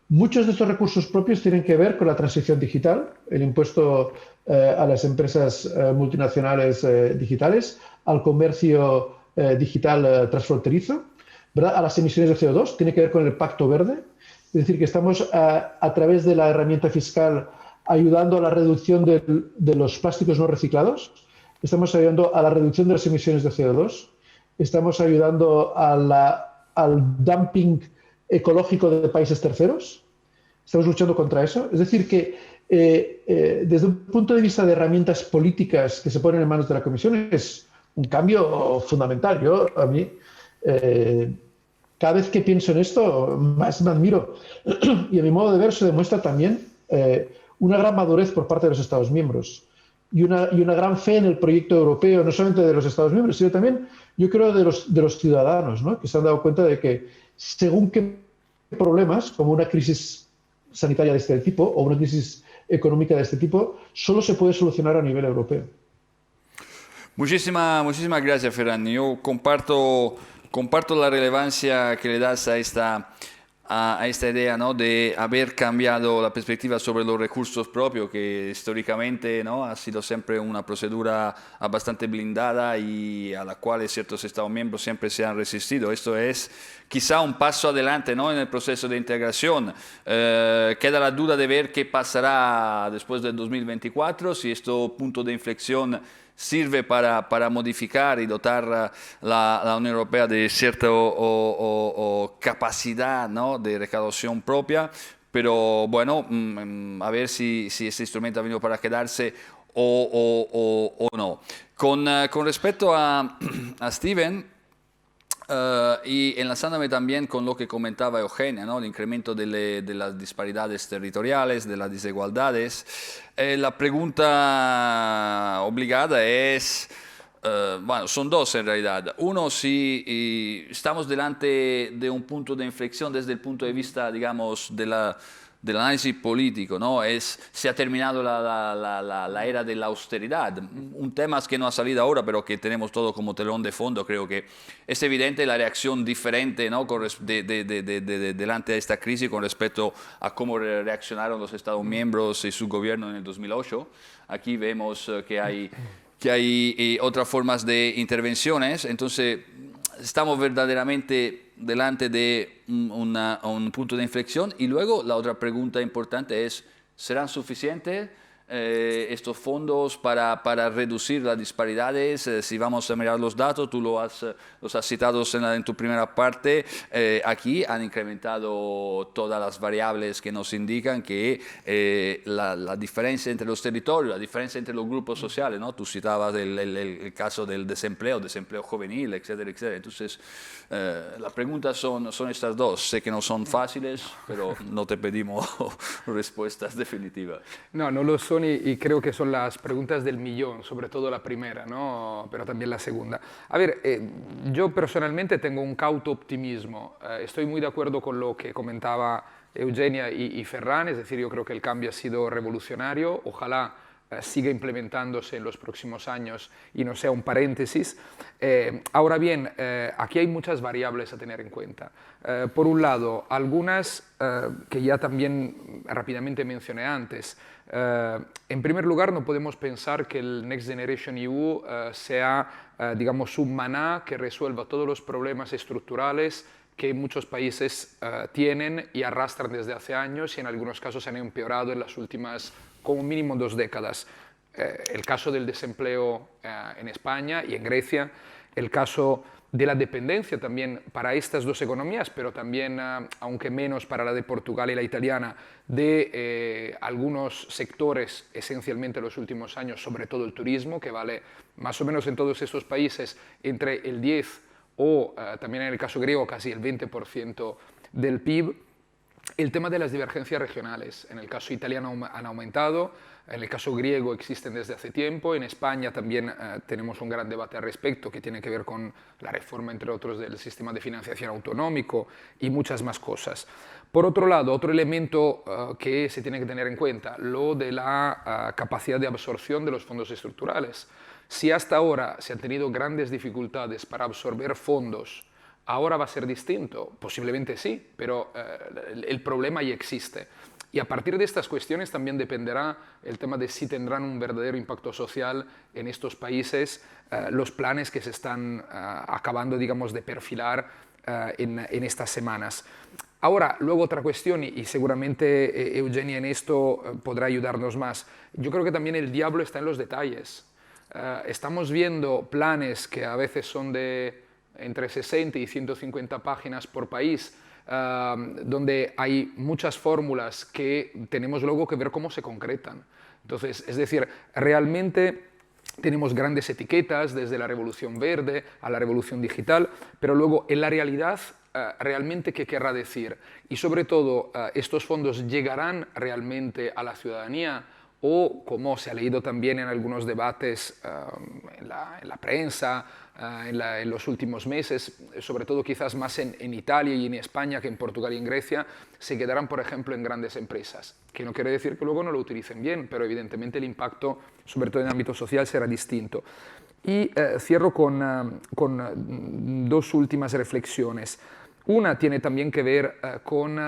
muchos de estos recursos propios tienen que ver con la transición digital, el impuesto a las empresas multinacionales digitales, al comercio digital transfronterizo, ¿verdad? A las emisiones de CO2, tiene que ver con el Pacto Verde. Es decir, que estamos a través de la herramienta fiscal ayudando a la reducción de los plásticos no reciclados, estamos ayudando a la reducción de las emisiones de CO2, estamos ayudando al dumping ecológico de países terceros, estamos luchando contra eso. Es decir, que desde un punto de vista de herramientas políticas que se ponen en manos de la Comisión es un cambio fundamental. A mí, cada vez que pienso en esto, más me admiro. Y a mi modo de ver se demuestra también una gran madurez por parte de los Estados miembros y una gran fe en el proyecto europeo, no solamente de los Estados miembros, sino también, yo creo, de los ciudadanos, ¿no? Que se han dado cuenta de que según qué problemas, como una crisis sanitaria de este tipo o una crisis económica de este tipo, solo se puede solucionar a nivel europeo. Muchísimas gracias, Ferran. Yo comparto la relevancia que le das a esta idea, ¿no? De haber cambiado la perspectiva sobre los recursos propios, que históricamente, ¿no? Ha sido siempre una procedura bastante blindada y a la cual ciertos Estados miembros siempre se han resistido. Esto es quizá un paso adelante, ¿no? En el proceso de integración. Queda la duda de ver qué pasará después del 2024, si este punto de inflexión sirve para modificar y dotar la Unión Europea de cierta capacidad, ¿no? De recaudación propia, pero bueno, a ver si este instrumento ha venido para quedarse o no. Con respecto a Steven, y enlazándome también con lo que comentaba Eugenia, ¿no? El incremento de las disparidades territoriales, de las desigualdades. La pregunta obligada es, bueno, son dos en realidad. Uno, si estamos delante de un punto de inflexión desde el punto de vista, digamos, del análisis político, ¿no? Se ha terminado la era de la austeridad, un tema que no ha salido ahora, pero que tenemos todo como telón de fondo. Creo que es evidente la reacción diferente, ¿no? Delante de esta crisis con respecto a cómo reaccionaron los Estados miembros y su gobierno en el 2008. Aquí vemos que hay que hay otras formas de intervenciones. Entonces, estamos verdaderamente delante de un punto de inflexión. Y luego la otra pregunta importante es, ¿serán suficientes estos fondos para reducir las disparidades? Si vamos a mirar los datos, tú los has citado en tu primera parte, aquí han incrementado todas las variables que nos indican que la diferencia entre los territorios, la diferencia entre los grupos sociales, ¿no? Tú citabas el caso del desempleo juvenil, etcétera, etcétera. Entonces, las preguntas son estas dos. Sé que no son fáciles, pero no te pedimos respuestas definitivas. No, no lo son y creo que son las preguntas del millón, sobre todo la primera, ¿no? Pero también la segunda. A ver, yo personalmente tengo un cauto optimismo. Estoy muy de acuerdo con lo que comentaba Eugenia y Ferran, es decir, yo creo que el cambio ha sido revolucionario. Ojalá siga implementándose en los próximos años y no sea un paréntesis. Ahora bien, aquí hay muchas variables a tener en cuenta. Por un lado, algunas que ya también rápidamente mencioné antes. En primer lugar, no podemos pensar que el Next Generation EU sea, digamos, un maná que resuelva todos los problemas estructurales que muchos países tienen y arrastran desde hace años y en algunos casos se han empeorado en las últimas, como mínimo, 2 décadas. El caso del desempleo en España y en Grecia, el caso de la dependencia también para estas dos economías, pero también, aunque menos para la de Portugal y la italiana, de algunos sectores, esencialmente en los últimos años, sobre todo el turismo, que vale más o menos en todos estos países entre el 10 o también en el caso griego casi el 20% del PIB. El tema de las divergencias regionales, en el caso italiano han aumentado, en el caso griego existen desde hace tiempo, en España también tenemos un gran debate al respecto que tiene que ver con la reforma, entre otros, del sistema de financiación autonómico y muchas más cosas. Por otro lado, otro elemento que se tiene que tener en cuenta, lo de la capacidad de absorción de los fondos estructurales. Si hasta ahora se han tenido grandes dificultades para absorber fondos, ¿ahora va a ser distinto? Posiblemente sí, pero el problema ya existe. Y a partir de estas cuestiones también dependerá el tema de si tendrán un verdadero impacto social en estos países los planes que se están acabando, digamos, de perfilar en estas semanas. Ahora, luego otra cuestión, y seguramente Eugenia en esto podrá ayudarnos más. Yo creo que también el diablo está en los detalles. Estamos viendo planes que a veces son de entre 60 y 150 páginas por país, donde hay muchas fórmulas que tenemos luego que ver cómo se concretan. Entonces, es decir, realmente tenemos grandes etiquetas, desde la revolución verde a la revolución digital, pero luego en la realidad, realmente qué querrá decir. Y sobre todo, ¿estos fondos llegarán realmente a la ciudadanía? O, como se ha leído también en algunos debates en la prensa, en los últimos meses, sobre todo quizás más en Italia y en España que en Portugal y en Grecia, se quedarán, por ejemplo, en grandes empresas, que no quiere decir que luego no lo utilicen bien, pero evidentemente el impacto, sobre todo en el ámbito social, será distinto. Y cierro con 2 últimas reflexiones. Una tiene también que ver con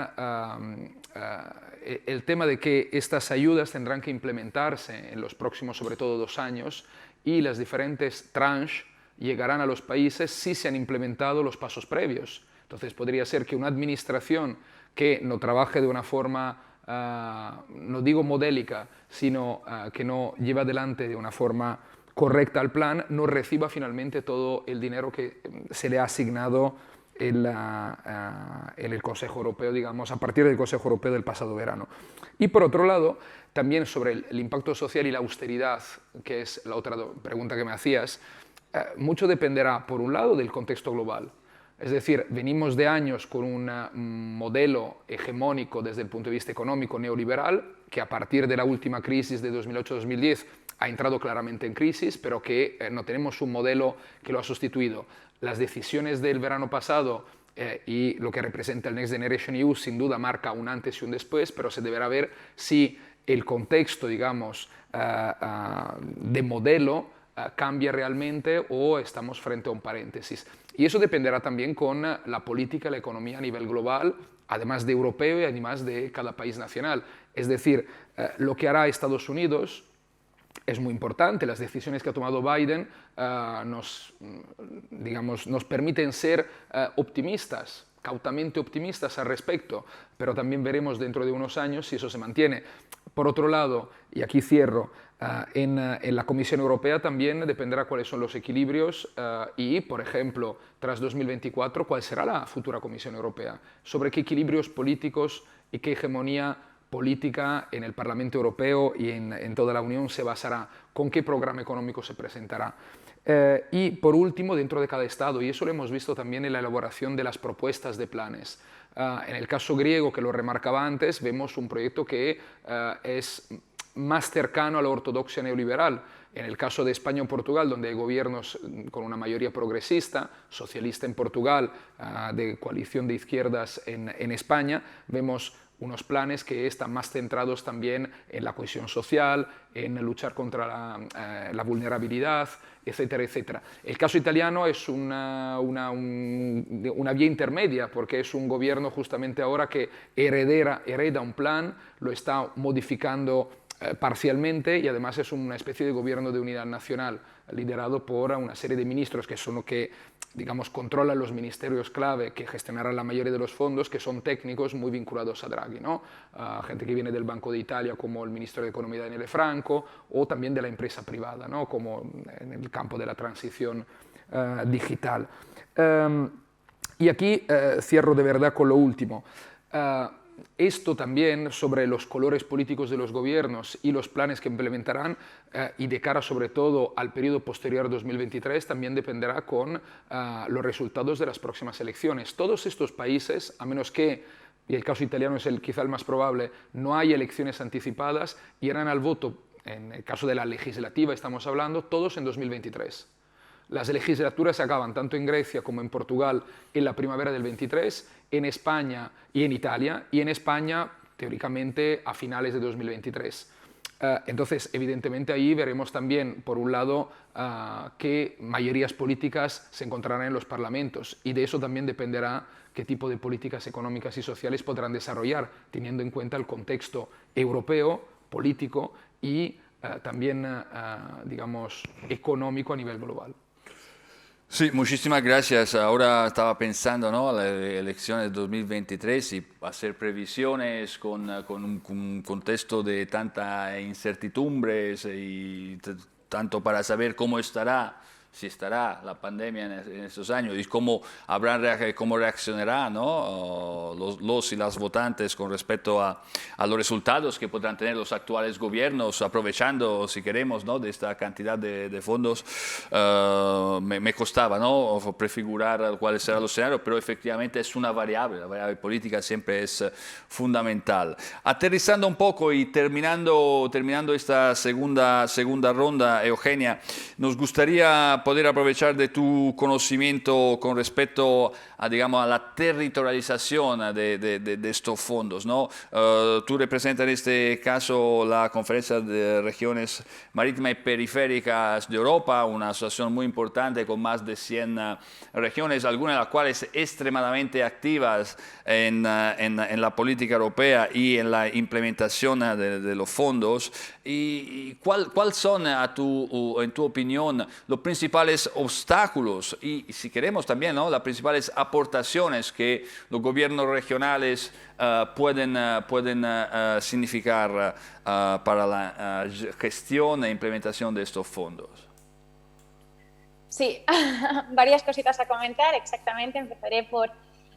el tema de que estas ayudas tendrán que implementarse en los próximos, sobre todo, 2 años, y las diferentes tranches llegarán a los países si se han implementado los pasos previos. Entonces podría ser que una administración que no trabaje de una forma, no digo modélica, sino que no lleve adelante de una forma correcta el plan, no reciba finalmente todo el dinero que se le ha asignado en el Consejo Europeo, digamos, a partir del Consejo Europeo del pasado verano. Y por otro lado, también sobre el impacto social y la austeridad, que es la otra pregunta que me hacías, mucho dependerá, por un lado, del contexto global. Es decir, venimos de años con un modelo hegemónico desde el punto de vista económico neoliberal, que a partir de la última crisis de 2008-2010 ha entrado claramente en crisis, pero que no tenemos un modelo que lo ha sustituido. Las decisiones del verano pasado y lo que representa el Next Generation EU sin duda marca un antes y un después, pero se deberá ver si el contexto, digamos, de modelo cambia realmente o estamos frente a un paréntesis. Y eso dependerá también con la política y la economía a nivel global, además de europeo y además de cada país nacional. Es decir, lo que hará Estados Unidos es muy importante. Las decisiones que ha tomado Biden nos permiten ser optimistas, cautamente optimistas al respecto, pero también veremos dentro de unos años si eso se mantiene. Por otro lado, y aquí cierro, en la Comisión Europea también dependerá cuáles son los equilibrios y, por ejemplo, tras 2024, cuál será la futura Comisión Europea, sobre qué equilibrios políticos y qué hegemonía política en el Parlamento Europeo y en toda la Unión se basará, con qué programa económico se presentará. Y por último, dentro de cada Estado, y eso lo hemos visto también en la elaboración de las propuestas de planes. En el caso griego, que lo remarcaba antes, vemos un proyecto que es más cercano a la ortodoxia neoliberal. En el caso de España o Portugal, donde hay gobiernos con una mayoría progresista, socialista en Portugal, de coalición de izquierdas en España, vemos unos planes que están más centrados también en la cohesión social, en luchar contra la vulnerabilidad, etcétera, etcétera. El caso italiano es una vía intermedia, porque es un gobierno justamente ahora que hereda un plan, lo está modificando parcialmente y además es una especie de gobierno de unidad nacional liderado por una serie de ministros que son los que, digamos, controlan los ministerios clave que gestionarán la mayoría de los fondos, que son técnicos muy vinculados a Draghi, ¿no? Gente que viene del Banco de Italia como el ministro de Economía Daniele Franco o también de la empresa privada, ¿no? Como en el campo de la transición digital. Y aquí cierro de verdad con lo último. Esto también sobre los colores políticos de los gobiernos y los planes que implementarán y de cara sobre todo al periodo posterior a 2023 también dependerá con los resultados de las próximas elecciones. Todos estos países, a menos que, y el caso italiano es quizá el más probable, no hay elecciones anticipadas, irán al voto, en el caso de la legislativa estamos hablando, todos en 2023. Las legislaturas se acaban tanto en Grecia como en Portugal en la primavera del 23, en España y en Italia, y en España, teóricamente, a finales de 2023. Entonces, evidentemente, ahí veremos también, por un lado, qué mayorías políticas se encontrarán en los parlamentos, y de eso también dependerá qué tipo de políticas económicas y sociales podrán desarrollar, teniendo en cuenta el contexto europeo, político y también, digamos, económico a nivel global. Sí, muchísimas gracias. Ahora estaba pensando, ¿no?, las elecciones de 2023 y hacer previsiones con un contexto de tanta incertidumbres y tanto para saber cómo estará, si estará la pandemia en estos años y cómo reaccionará, ¿no?, los y las votantes con respecto a los resultados que podrán tener los actuales gobiernos, aprovechando, si queremos, ¿no?, de esta cantidad de fondos. Me costaba, ¿no?, prefigurar cuáles serán los escenarios, pero efectivamente es una variable, la variable política siempre es fundamental. Aterrizando un poco y terminando esta segunda ronda, Eugenia, nos gustaría poder aprovechar de tu conocimiento con respecto a, digamos, a la territorialización de estos fondos, ¿no? Tú representas en este caso la Conferencia de Regiones Marítimas y Periféricas de Europa, una asociación muy importante con más de 100 regiones, algunas de las cuales extremadamente activas en la política europea y en la implementación de los fondos. ¿Y cuál son, en tu opinión, los principales obstáculos y, si queremos también, ¿no?, las principales aportaciones que los gobiernos regionales pueden significar para la gestión e implementación de estos fondos? Sí, varias cositas a comentar. Exactamente, empezaré por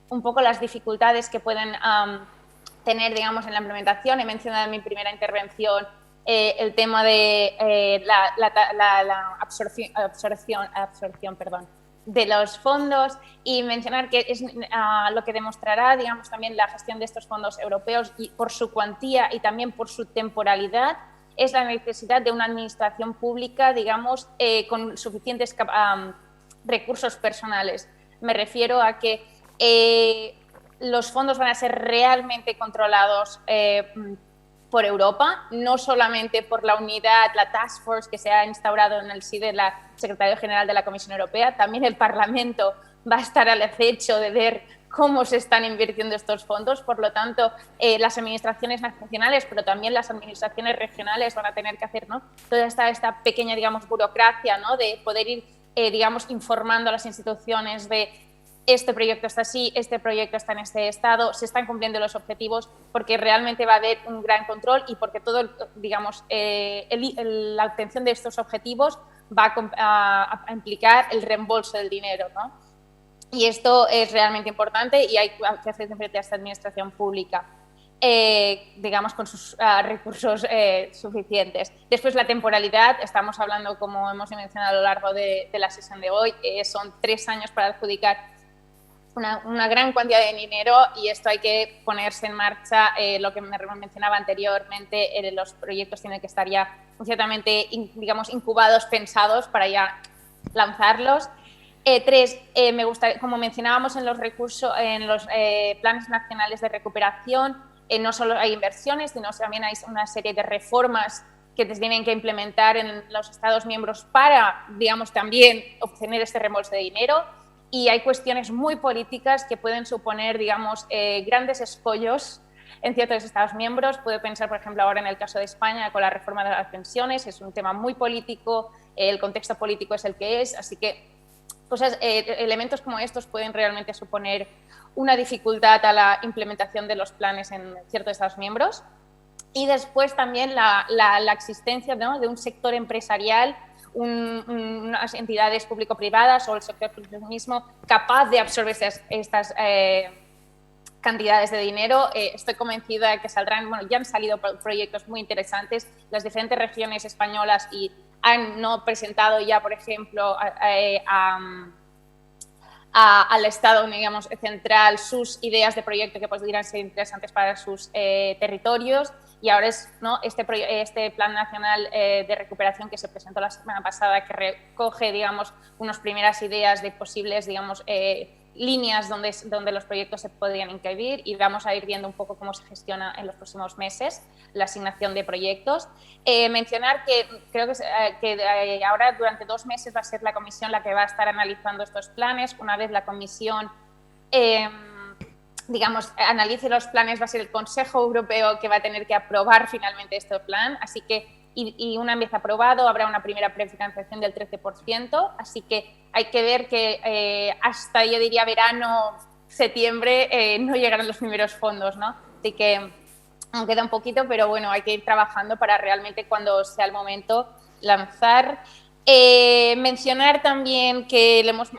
un poco las dificultades que pueden tener, digamos, en la implementación. He mencionado en mi primera intervención el tema de la absorción de los fondos, y mencionar que es lo que demostrará, digamos, también la gestión de estos fondos europeos, y por su cuantía y también por su temporalidad, es la necesidad de una administración pública, digamos, con suficientes recursos personales. Me refiero a que los fondos van a ser realmente controlados por Europa, no solamente por la unidad, la Task Force que se ha instaurado en el SEAD de la Secretaría General de la Comisión Europea, también el Parlamento va a estar al acecho de ver cómo se están invirtiendo estos fondos. Por lo tanto, las administraciones nacionales, pero también las administraciones regionales van a tener que hacer, ¿no?, toda esta pequeña, digamos, burocracia, ¿no?, de poder ir, digamos, informando a las instituciones de este proyecto está así, este proyecto está en este estado, se están cumpliendo los objetivos, porque realmente va a haber un gran control y porque todo, digamos, la obtención de estos objetivos va a implicar el reembolso del dinero, ¿no? Y esto es realmente importante y hay que hacer frente a esta administración pública, digamos, con sus recursos suficientes. Después, la temporalidad, estamos hablando, como hemos mencionado a lo largo de la sesión de hoy, son 3 años para adjudicar una gran cantidad de dinero, y esto hay que ponerse en marcha. Lo que me mencionaba anteriormente, los proyectos tienen que estar ya ciertamente, digamos, incubados, pensados para ya lanzarlos. 3, me gusta, como mencionábamos en los recursos, en los planes nacionales de recuperación, no solo hay inversiones, sino también hay una serie de reformas que se tienen que implementar en los Estados miembros para, digamos, también obtener este reembolso de dinero. Y hay cuestiones muy políticas que pueden suponer, digamos, grandes escollos en ciertos Estados miembros. Puedo pensar, por ejemplo, ahora en el caso de España con la reforma de las pensiones. Es un tema muy político, el contexto político es el que es, así que elementos como estos pueden realmente suponer una dificultad a la implementación de los planes en ciertos Estados miembros. Y después también la existencia, ¿no?, de un sector empresarial, unas entidades público-privadas o el sector público mismo capaz de absorber estas cantidades de dinero. Estoy convencida de que saldrán, bueno, ya han salido proyectos muy interesantes. Las diferentes regiones españolas han presentado ya, por ejemplo, al Estado, digamos, central sus ideas de proyecto que podrían ser interesantes para sus territorios. Y ahora es, ¿no?, este Plan Nacional de Recuperación que se presentó la semana pasada, que recoge, digamos, unas primeras ideas de posibles, digamos, líneas donde los proyectos se podrían inscribir, y vamos a ir viendo un poco cómo se gestiona en los próximos meses la asignación de proyectos. Mencionar que creo que ahora durante 2 meses va a ser la Comisión la que va a estar analizando estos planes. Una vez la Comisión digamos, analice los planes, va a ser el Consejo Europeo que va a tener que aprobar finalmente este plan, así que, y una vez aprobado, habrá una primera prefinanciación del 13%, así que hay que ver que hasta, yo diría, verano, septiembre, no llegarán los primeros fondos, ¿no? Así que aún queda un poquito, pero bueno, hay que ir trabajando para realmente, cuando sea el momento, lanzar. Mencionar también que le hemos...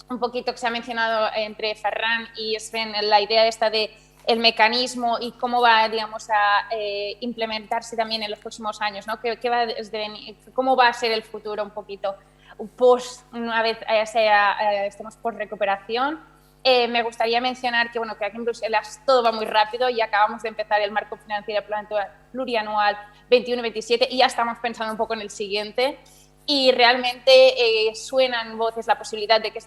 un poquito que se ha mencionado entre Ferran y Sven, la idea esta de el mecanismo y cómo va, digamos, a implementarse también en los próximos años, ¿no? ¿Cómo va a ser el futuro un poquito una vez estemos post recuperación? Me gustaría mencionar que, bueno, que aquí en Bruselas todo va muy rápido y acabamos de empezar el marco financiero plurianual 21-27 y ya estamos pensando un poco en el siguiente. Y realmente suenan voces la posibilidad de que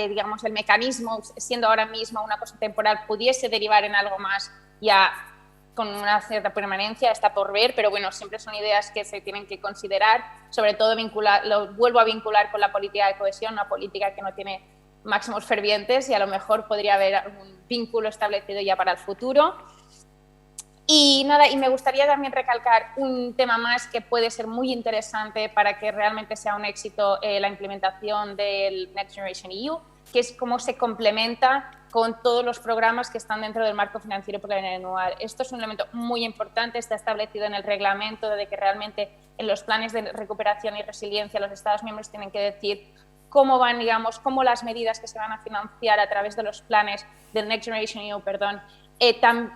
digamos, el mecanismo, siendo ahora mismo una cosa temporal, pudiese derivar en algo más ya con una cierta permanencia. Está por ver, pero bueno, siempre son ideas que se tienen que considerar, sobre todo lo vuelvo a vincular con la política de cohesión, una política que no tiene máximos fervientes, y a lo mejor podría haber un vínculo establecido ya para el futuro. Y nada, y me gustaría también recalcar un tema más que puede ser muy interesante para que realmente sea un éxito la implementación del Next Generation EU, que es cómo se complementa con todos los programas que están dentro del marco financiero plurianual. Esto es un elemento muy importante, está establecido en el reglamento de que realmente en los planes de recuperación y resiliencia los Estados miembros tienen que decir cómo van, digamos, cómo las medidas que se van a financiar a través de los planes del Next Generation EU,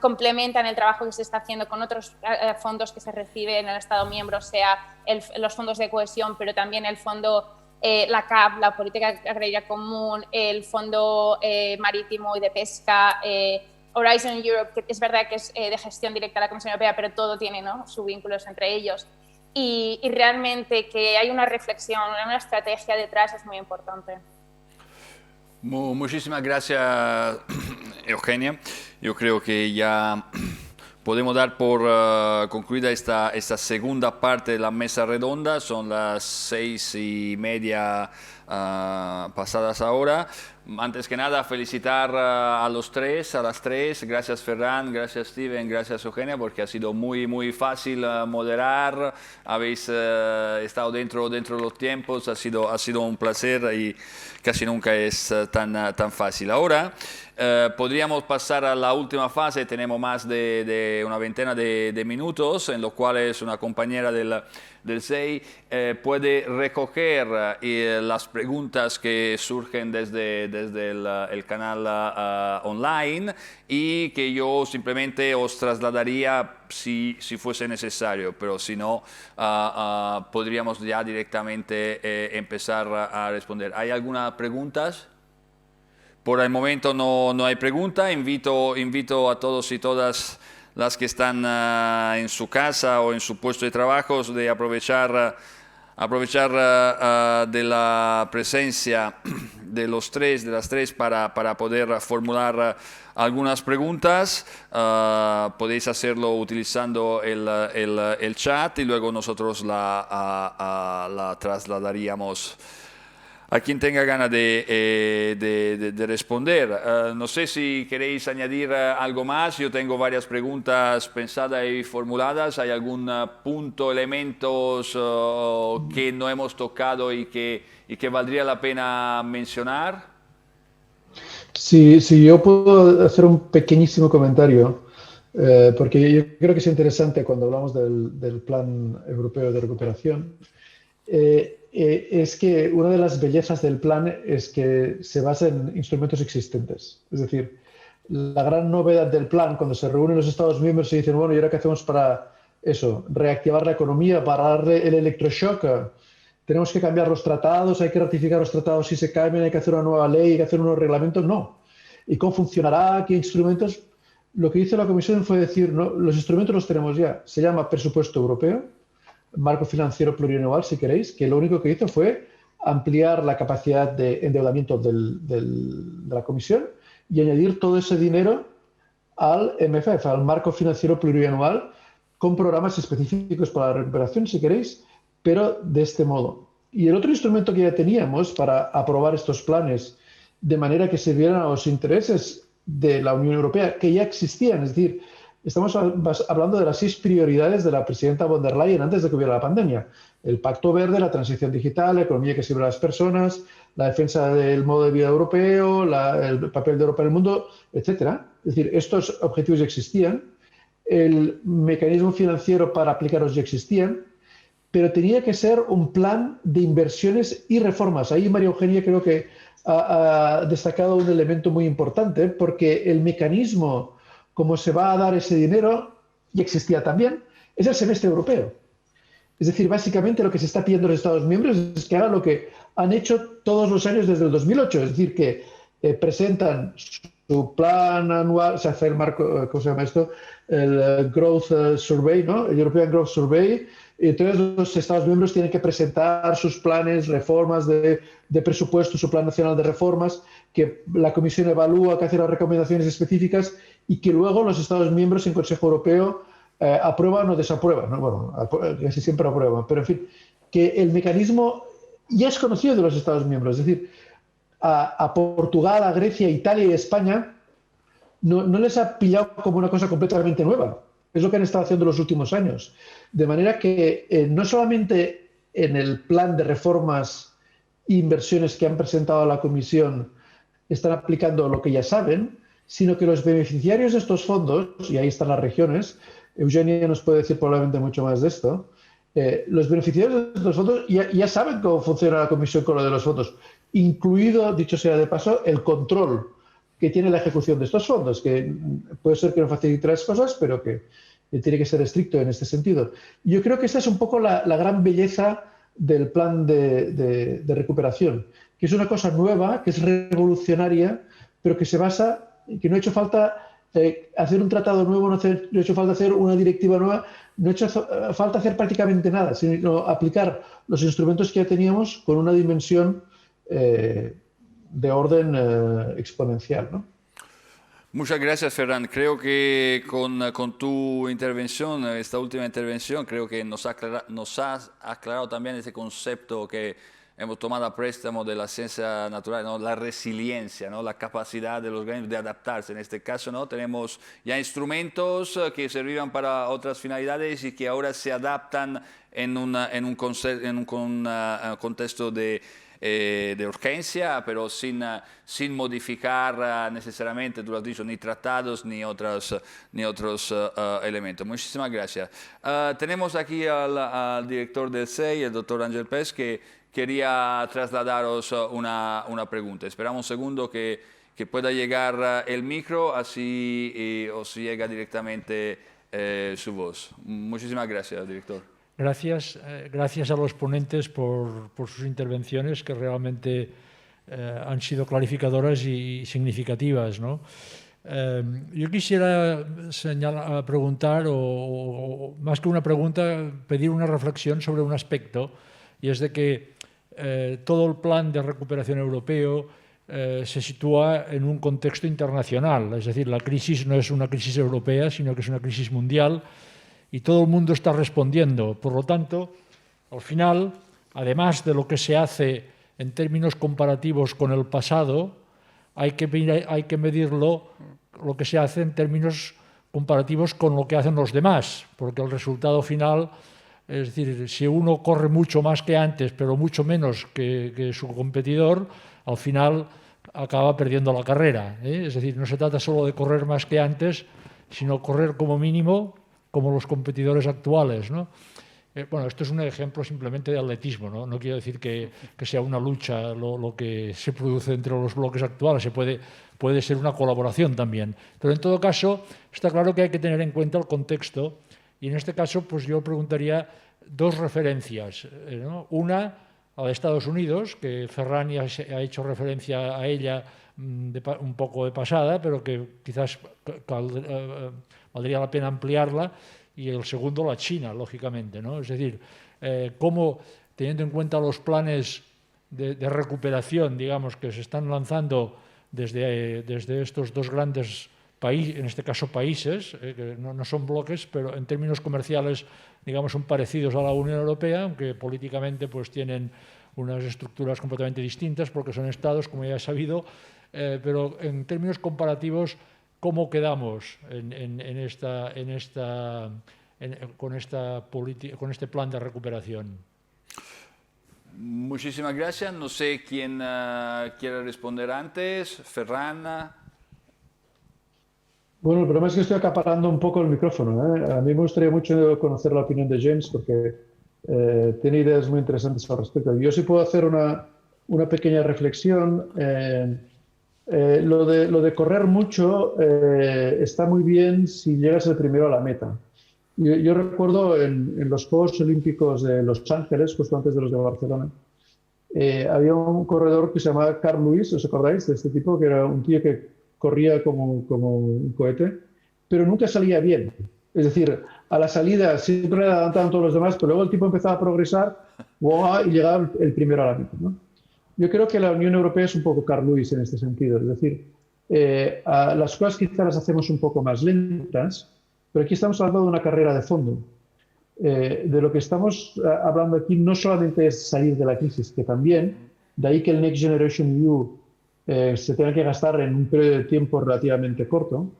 complementan el trabajo que se está haciendo con otros fondos que se reciben en el Estado miembro, sea los fondos de cohesión, pero también el fondo, la CAP, la Política Agraria Común, el Fondo Marítimo y de Pesca, Horizon Europe, que es verdad que es de gestión directa de la Comisión Europea, pero todo tiene, ¿no?, sus vínculos entre ellos. Y realmente que hay una reflexión, una estrategia detrás es muy importante. Muchísimas gracias, Eugenia. Yo creo que ya podemos dar por concluida esta segunda parte de la mesa redonda. Son las 6:30 pasadas ahora. Antes que nada, felicitar a los tres, a las tres. Gracias Ferran, gracias Steven, gracias Eugenia, porque ha sido muy fácil moderar. Habéis estado dentro de los tiempos, ha sido un placer y casi nunca es tan fácil. Ahora podríamos pasar a la última fase. Tenemos más de una veintena de minutos en los cuales una compañera del SEI puede recoger las preguntas que surgen desde el canal online y que yo simplemente os trasladaría si fuese necesario, pero si no, podríamos ya directamente empezar a responder. ¿Hay alguna preguntas? Por el momento no hay pregunta. Invito a todos y todas las que están en su casa o en su puesto de trabajo de aprovechar de la presencia de las tres para poder formular algunas preguntas. Podéis hacerlo utilizando el chat y luego nosotros la trasladaríamos a quien tenga ganas de responder. No sé si queréis añadir algo más. Yo tengo varias preguntas pensadas y formuladas. ¿Hay algún punto, elementos que no hemos tocado y que valdría la pena mencionar? Sí, yo puedo hacer un pequeñísimo comentario, porque yo creo que es interesante cuando hablamos del Plan Europeo de Recuperación. Es que una de las bellezas del plan es que se basa en instrumentos existentes. Es decir, la gran novedad del plan, cuando se reúnen los Estados miembros y dicen, bueno, ¿y ahora qué hacemos para eso? Reactivar la economía, pararle el electroshock. Tenemos que cambiar los tratados, hay que ratificar los tratados si se cambian, hay que hacer una nueva ley, hay que hacer unos reglamentos. No. ¿Y cómo funcionará? ¿Qué instrumentos? Lo que hizo la Comisión fue decir, no, los instrumentos los tenemos ya. Se llama presupuesto europeo, marco financiero plurianual, si queréis, que lo único que hizo fue ampliar la capacidad de endeudamiento de la Comisión y añadir todo ese dinero al MFF, al marco financiero plurianual, con programas específicos para la recuperación, si queréis, pero de este modo. Y el otro instrumento que ya teníamos para aprobar estos planes de manera que se vieran a los intereses de la Unión Europea, que ya existían, es decir, estamos hablando de las 6 prioridades de la presidenta von der Leyen antes de que hubiera la pandemia. El Pacto Verde, la transición digital, la economía que sirve a las personas, la defensa del modo de vida europeo, el papel de Europa en el mundo, etc. Es decir, estos objetivos ya existían. El mecanismo financiero para aplicarlos ya existían, pero tenía que ser un plan de inversiones y reformas. Ahí María Eugenia creo que ha destacado un elemento muy importante, porque el mecanismo como se va a dar ese dinero, ya existía también, es el semestre europeo. Es decir, básicamente lo que se está pidiendo a los Estados miembros es que hagan lo que han hecho todos los años desde el 2008, es decir, que presentan su plan anual, se hace el marco, ¿cómo se llama esto? El Growth Survey, ¿no? El European Growth Survey. Y entonces los Estados miembros tienen que presentar sus planes, reformas de presupuesto, su plan nacional de reformas, que la Comisión evalúa, que hace las recomendaciones específicas y que luego los Estados miembros en Consejo Europeo aprueban o desaprueban, ¿no? Bueno, casi siempre aprueban, pero en fin, que el mecanismo ya es conocido de los Estados miembros. Es decir, a Portugal, a Grecia, a Italia y a España no les ha pillado como una cosa completamente nueva. Es lo que han estado haciendo los últimos años. De manera que no solamente en el plan de reformas e inversiones que han presentado a la Comisión están aplicando lo que ya saben, sino que los beneficiarios de estos fondos, y ahí están las regiones, Eugenia nos puede decir probablemente mucho más de esto, los beneficiarios de estos fondos ya saben cómo funciona la Comisión con lo de los fondos, incluido, dicho sea de paso, el control que tiene la ejecución de estos fondos, que puede ser que no facilite las cosas, pero que tiene que ser estricto en este sentido. Yo creo que esta es un poco la gran belleza del plan de recuperación, que es una cosa nueva, que es revolucionaria, pero que se basa, que no ha hecho falta hacer un tratado nuevo, no ha hecho falta hacer una directiva nueva, no ha hecho falta hacer prácticamente nada, sino aplicar los instrumentos que ya teníamos con una dimensión de orden exponencial, ¿no? Muchas gracias, Ferran. Creo que con tu intervención, esta última intervención, creo que nos has aclarado también ese concepto que hemos tomado a préstamo de la ciencia natural, ¿no? La resiliencia, ¿no? La capacidad de los organismos de adaptarse. En este caso, ¿no? Tenemos ya instrumentos que servían para otras finalidades y que ahora se adaptan en un contexto de urgencia, pero sin modificar necesariamente, tú lo has dicho, ni tratados ni otros elementos. Muchísimas gracias. Tenemos aquí al director del CEI, el doctor Ángel Pes, que quería trasladaros una pregunta. Esperamos un segundo que pueda llegar el micro, así os llega directamente su voz. Muchísimas gracias, director. Gracias a los ponentes por sus intervenciones, que realmente han sido clarificadoras y significativas, ¿no? Yo quisiera preguntar, o más que una pregunta, pedir una reflexión sobre un aspecto, y es de que todo el plan de recuperación europeo se sitúa en un contexto internacional, es decir, la crisis no es una crisis europea, sino que es una crisis mundial, y todo el mundo está respondiendo. Por lo tanto, al final, además de lo que se hace en términos comparativos con el pasado, hay que medir lo que se hace en términos comparativos con lo que hacen los demás, porque el resultado final, es decir, si uno corre mucho más que antes, pero mucho menos que su competidor, al final acaba perdiendo la carrera, ¿eh? Es decir, no se trata solo de correr más que antes, sino correr como mínimo como los competidores actuales, ¿no? Bueno, esto es un ejemplo simplemente de atletismo, ¿no? No quiero decir que sea una lucha lo que se produce entre los bloques actuales, puede ser una colaboración también. Pero en todo caso, está claro que hay que tener en cuenta el contexto, y en este caso pues yo preguntaría dos referencias, ¿no? Una, a de Estados Unidos, que Ferran ya ha hecho referencia a ella un poco de pasada, pero que quizás valdría la pena ampliarla, y el segundo, la China, lógicamente, ¿no? Es decir, cómo, teniendo en cuenta los planes de recuperación, digamos, que se están lanzando desde estos dos grandes países, en este caso países, que no son bloques, pero en términos comerciales, digamos, son parecidos a la Unión Europea, aunque políticamente pues tienen unas estructuras completamente distintas, porque son estados, como ya he sabido, pero en términos comparativos, ¿cómo quedamos con este plan de recuperación? Muchísimas gracias. No sé quién quiere responder antes. Ferran. Bueno, el problema es que estoy acaparando un poco el micrófono, ¿eh? A mí me gustaría mucho conocer la opinión de James, porque tiene ideas muy interesantes al respecto. Yo sí puedo hacer una pequeña reflexión. Lo de correr mucho está muy bien si llegas el primero a la meta. Yo recuerdo en los Juegos Olímpicos de Los Ángeles, justo antes de los de Barcelona, había un corredor que se llamaba Carl Lewis, ¿os acordáis de este tipo? Que era un tío que corría como un cohete, pero nunca salía bien. Es decir, a la salida siempre le adelantaban todos los demás, pero luego el tipo empezaba a progresar y llegaba el primero a la meta, ¿no? Yo creo que la Unión Europea es un poco Carl Lewis en este sentido. Es decir, las cosas quizás las hacemos un poco más lentas, pero aquí estamos hablando de una carrera de fondo. De lo que estamos hablando aquí no solamente es salir de la crisis, que también, de ahí que el Next Generation EU se tenga que gastar en un periodo de tiempo relativamente corto,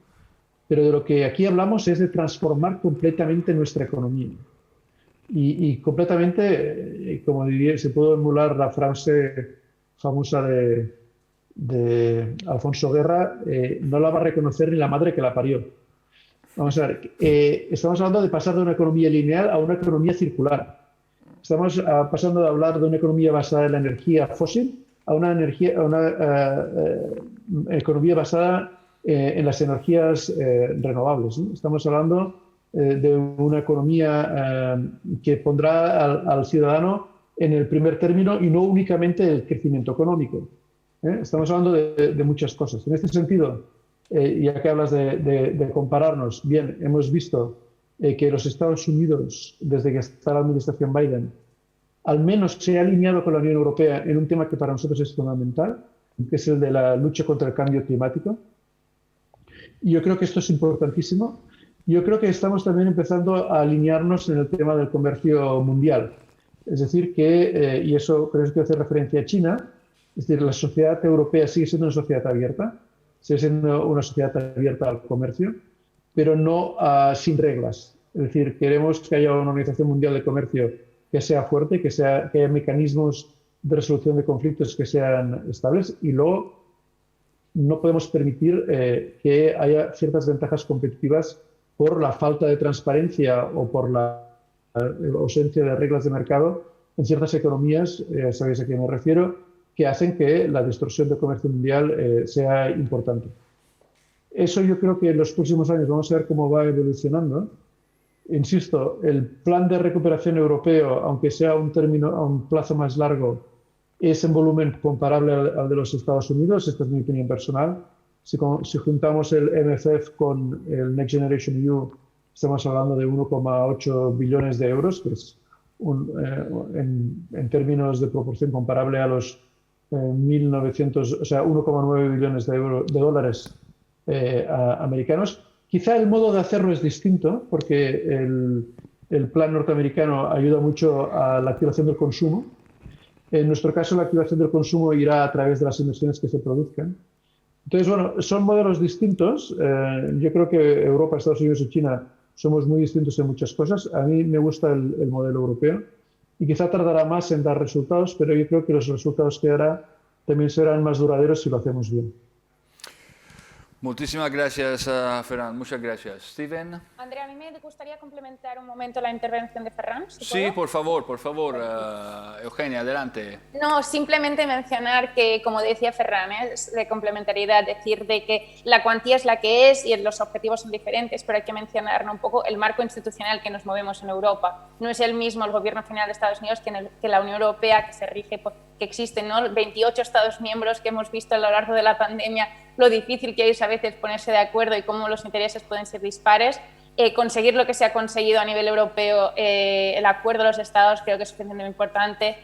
pero de lo que aquí hablamos es de transformar completamente nuestra economía. Y completamente, como diría, se puede emular la frase famosa de Alfonso Guerra, no la va a reconocer ni la madre que la parió. Vamos a ver, estamos hablando de pasar de una economía lineal a una economía circular. Estamos pasando de hablar de una economía basada en la energía fósil a una economía basada en las energías renovables, ¿no? Estamos hablando de una economía que pondrá al ciudadano en el primer término y no únicamente el crecimiento económico. Estamos hablando de muchas cosas. En este sentido, ya que hablas de compararnos, bien, hemos visto que los Estados Unidos, desde que está la administración Biden, al menos se ha alineado con la Unión Europea en un tema que para nosotros es fundamental, que es el de la lucha contra el cambio climático. Y yo creo que esto es importantísimo. Yo creo que estamos también empezando a alinearnos en el tema del comercio mundial. Es decir, que, y eso creo que hace referencia a China, es decir, la sociedad europea sigue siendo una sociedad abierta, sigue siendo una sociedad abierta al comercio, pero no sin reglas. Es decir, queremos que haya una organización mundial de comercio que sea fuerte, que haya mecanismos de resolución de conflictos que sean estables, y luego no podemos permitir que haya ciertas ventajas competitivas por la falta de transparencia o por la ausencia de reglas de mercado en ciertas economías, sabéis a qué me refiero, que hacen que la distorsión del comercio mundial sea importante. Eso yo creo que en los próximos años vamos a ver cómo va evolucionando. Insisto, el plan de recuperación europeo, aunque sea a un plazo más largo, es en volumen comparable al de los Estados Unidos. Esta es mi opinión personal. Si juntamos el MFF con el Next Generation EU, estamos hablando de 1,8 billones de euros, que es en términos de proporción comparable a los 1.900, o sea, 1,9 billones de dólares americanos. Quizá el modo de hacerlo es distinto, porque el plan norteamericano ayuda mucho a la activación del consumo. En nuestro caso, la activación del consumo irá a través de las inversiones que se produzcan. Entonces, bueno, son modelos distintos. Yo creo que Europa, Estados Unidos y China somos muy distintos en muchas cosas. A mí me gusta el modelo europeo y quizá tardará más en dar resultados, pero yo creo que los resultados que dará también serán más duraderos si lo hacemos bien. Muchísimas gracias, Ferran. Muchas gracias. Steven. Andrea, a mí me gustaría complementar un momento la intervención de Ferran. Sí, por favor. Eugenia, adelante. No, simplemente mencionar que, como decía Ferran, es de complementariedad, decir de que la cuantía es la que es y los objetivos son diferentes, pero hay que mencionar, ¿no?, un poco el marco institucional que nos movemos en Europa. No es el mismo el Gobierno Federal de Estados Unidos que la Unión Europea, que se rige por, que existen, ¿no?, 28 Estados miembros, que hemos visto a lo largo de la pandemia lo difícil que es a veces ponerse de acuerdo y cómo los intereses pueden ser dispares. Conseguir lo que se ha conseguido a nivel europeo, el acuerdo de los Estados, creo que es suficientemente importante.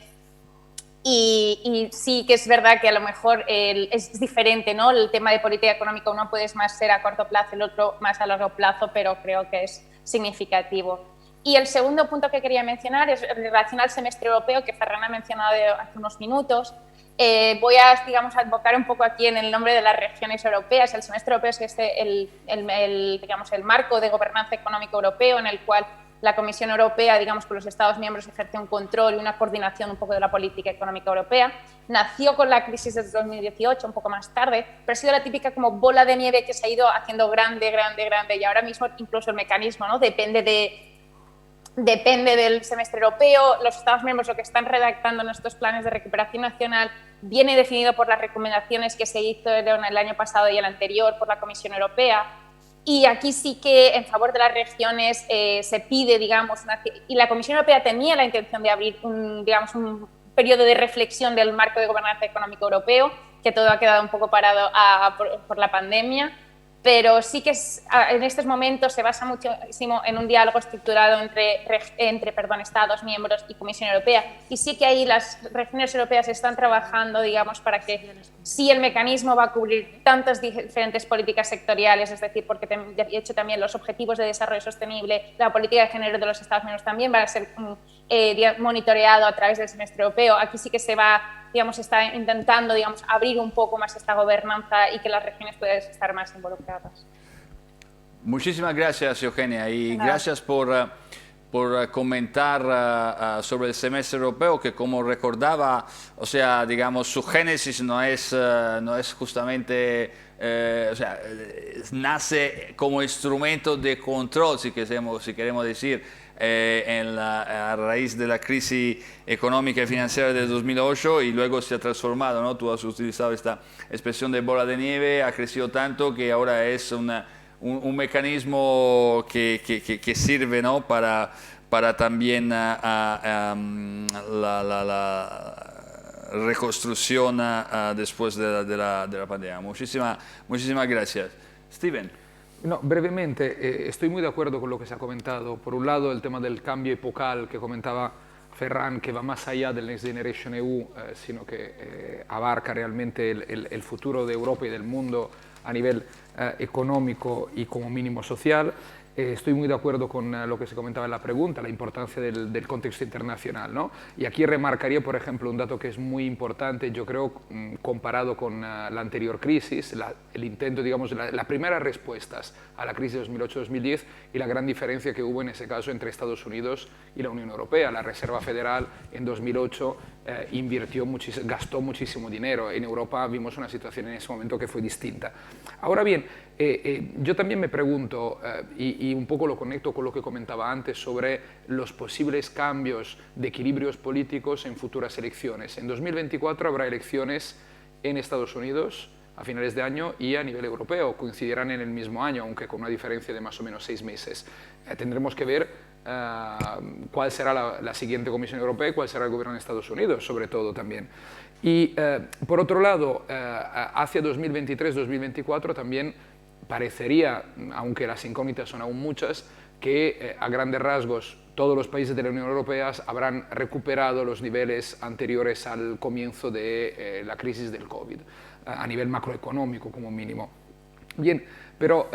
Y sí que es verdad que a lo mejor es diferente, ¿no?, el tema de política económica, uno puede más ser a corto plazo, el otro más a largo plazo, pero creo que es significativo. Y el segundo punto que quería mencionar es en relación al semestre europeo, que Ferran ha mencionado hace unos minutos. Voy a, digamos, advocar un poco aquí en el nombre de las regiones europeas. El semestre europeo es el marco de gobernanza económica europeo, en el cual la Comisión Europea, digamos, con los Estados miembros ejerce un control y una coordinación un poco de la política económica europea. Nació con la crisis de 2018, un poco más tarde, pero ha sido la típica como bola de nieve que se ha ido haciendo grande, y ahora mismo incluso el mecanismo, ¿no?, depende del semestre europeo. Los Estados miembros lo que están redactando en estos planes de recuperación nacional viene definido por las recomendaciones que se hizo el año pasado y el anterior por la Comisión Europea. Y aquí sí que en favor de las regiones se pide, digamos, y la Comisión Europea tenía la intención de abrir un periodo de reflexión del marco de gobernanza económica europeo, que todo ha quedado un poco parado por la pandemia. Pero sí que en estos momentos se basa muchísimo en un diálogo estructurado entre Estados miembros y Comisión Europea. Y sí que ahí las regiones europeas están trabajando, digamos, para que sí el mecanismo va a cubrir tantas diferentes políticas sectoriales, es decir, porque de hecho también los objetivos de desarrollo sostenible, la política de género de los Estados miembros también va a ser monitoreado a través del semestre europeo. Aquí sí que se está intentando, digamos, abrir un poco más esta gobernanza y que las regiones puedan estar más involucradas. Muchísimas gracias, Eugenia, y gracias por comentar sobre el semestre europeo, que como recordaba, o sea, digamos, su génesis no es justamente, nace como instrumento de control, si queremos decir, a raíz de la crisis económica y financiera del 2008, y luego se ha transformado, ¿no? Tú has utilizado esta expresión de bola de nieve, ha crecido tanto que ahora es un mecanismo que sirve, ¿no?, para también la reconstrucción después de la pandemia. Muchísimas gracias. Steven. No, brevemente, estoy muy de acuerdo con lo que se ha comentado. Por un lado, el tema del cambio epocal que comentaba Ferran, que va más allá del Next Generation EU, sino que abarca realmente el futuro de Europa y del mundo a nivel económico y como mínimo social. Estoy muy de acuerdo con lo que se comentaba en la pregunta, la importancia del contexto internacional, ¿no? Y aquí remarcaría, por ejemplo, un dato que es muy importante, yo creo, comparado con la anterior crisis, el intento, digamos, las primeras respuestas a la crisis de 2008-2010 y la gran diferencia que hubo en ese caso entre Estados Unidos y la Unión Europea. La Reserva Federal en 2008 gastó muchísimo dinero. En Europa vimos una situación en ese momento que fue distinta. Ahora bien, yo también me pregunto, y un poco lo conecto con lo que comentaba antes sobre los posibles cambios de equilibrios políticos en futuras elecciones. En 2024 habrá elecciones en Estados Unidos a finales de año y a nivel europeo, coincidirán en el mismo año, aunque con una diferencia de más o menos 6 meses. Tendremos que ver cuál será la siguiente Comisión Europea y cuál será el gobierno de Estados Unidos, sobre todo también. Y por otro lado, hacia 2023-2024 también parecería, aunque las incógnitas son aún muchas, que a grandes rasgos todos los países de la Unión Europea habrán recuperado los niveles anteriores al comienzo de la crisis del COVID, a nivel macroeconómico como mínimo. Bien, pero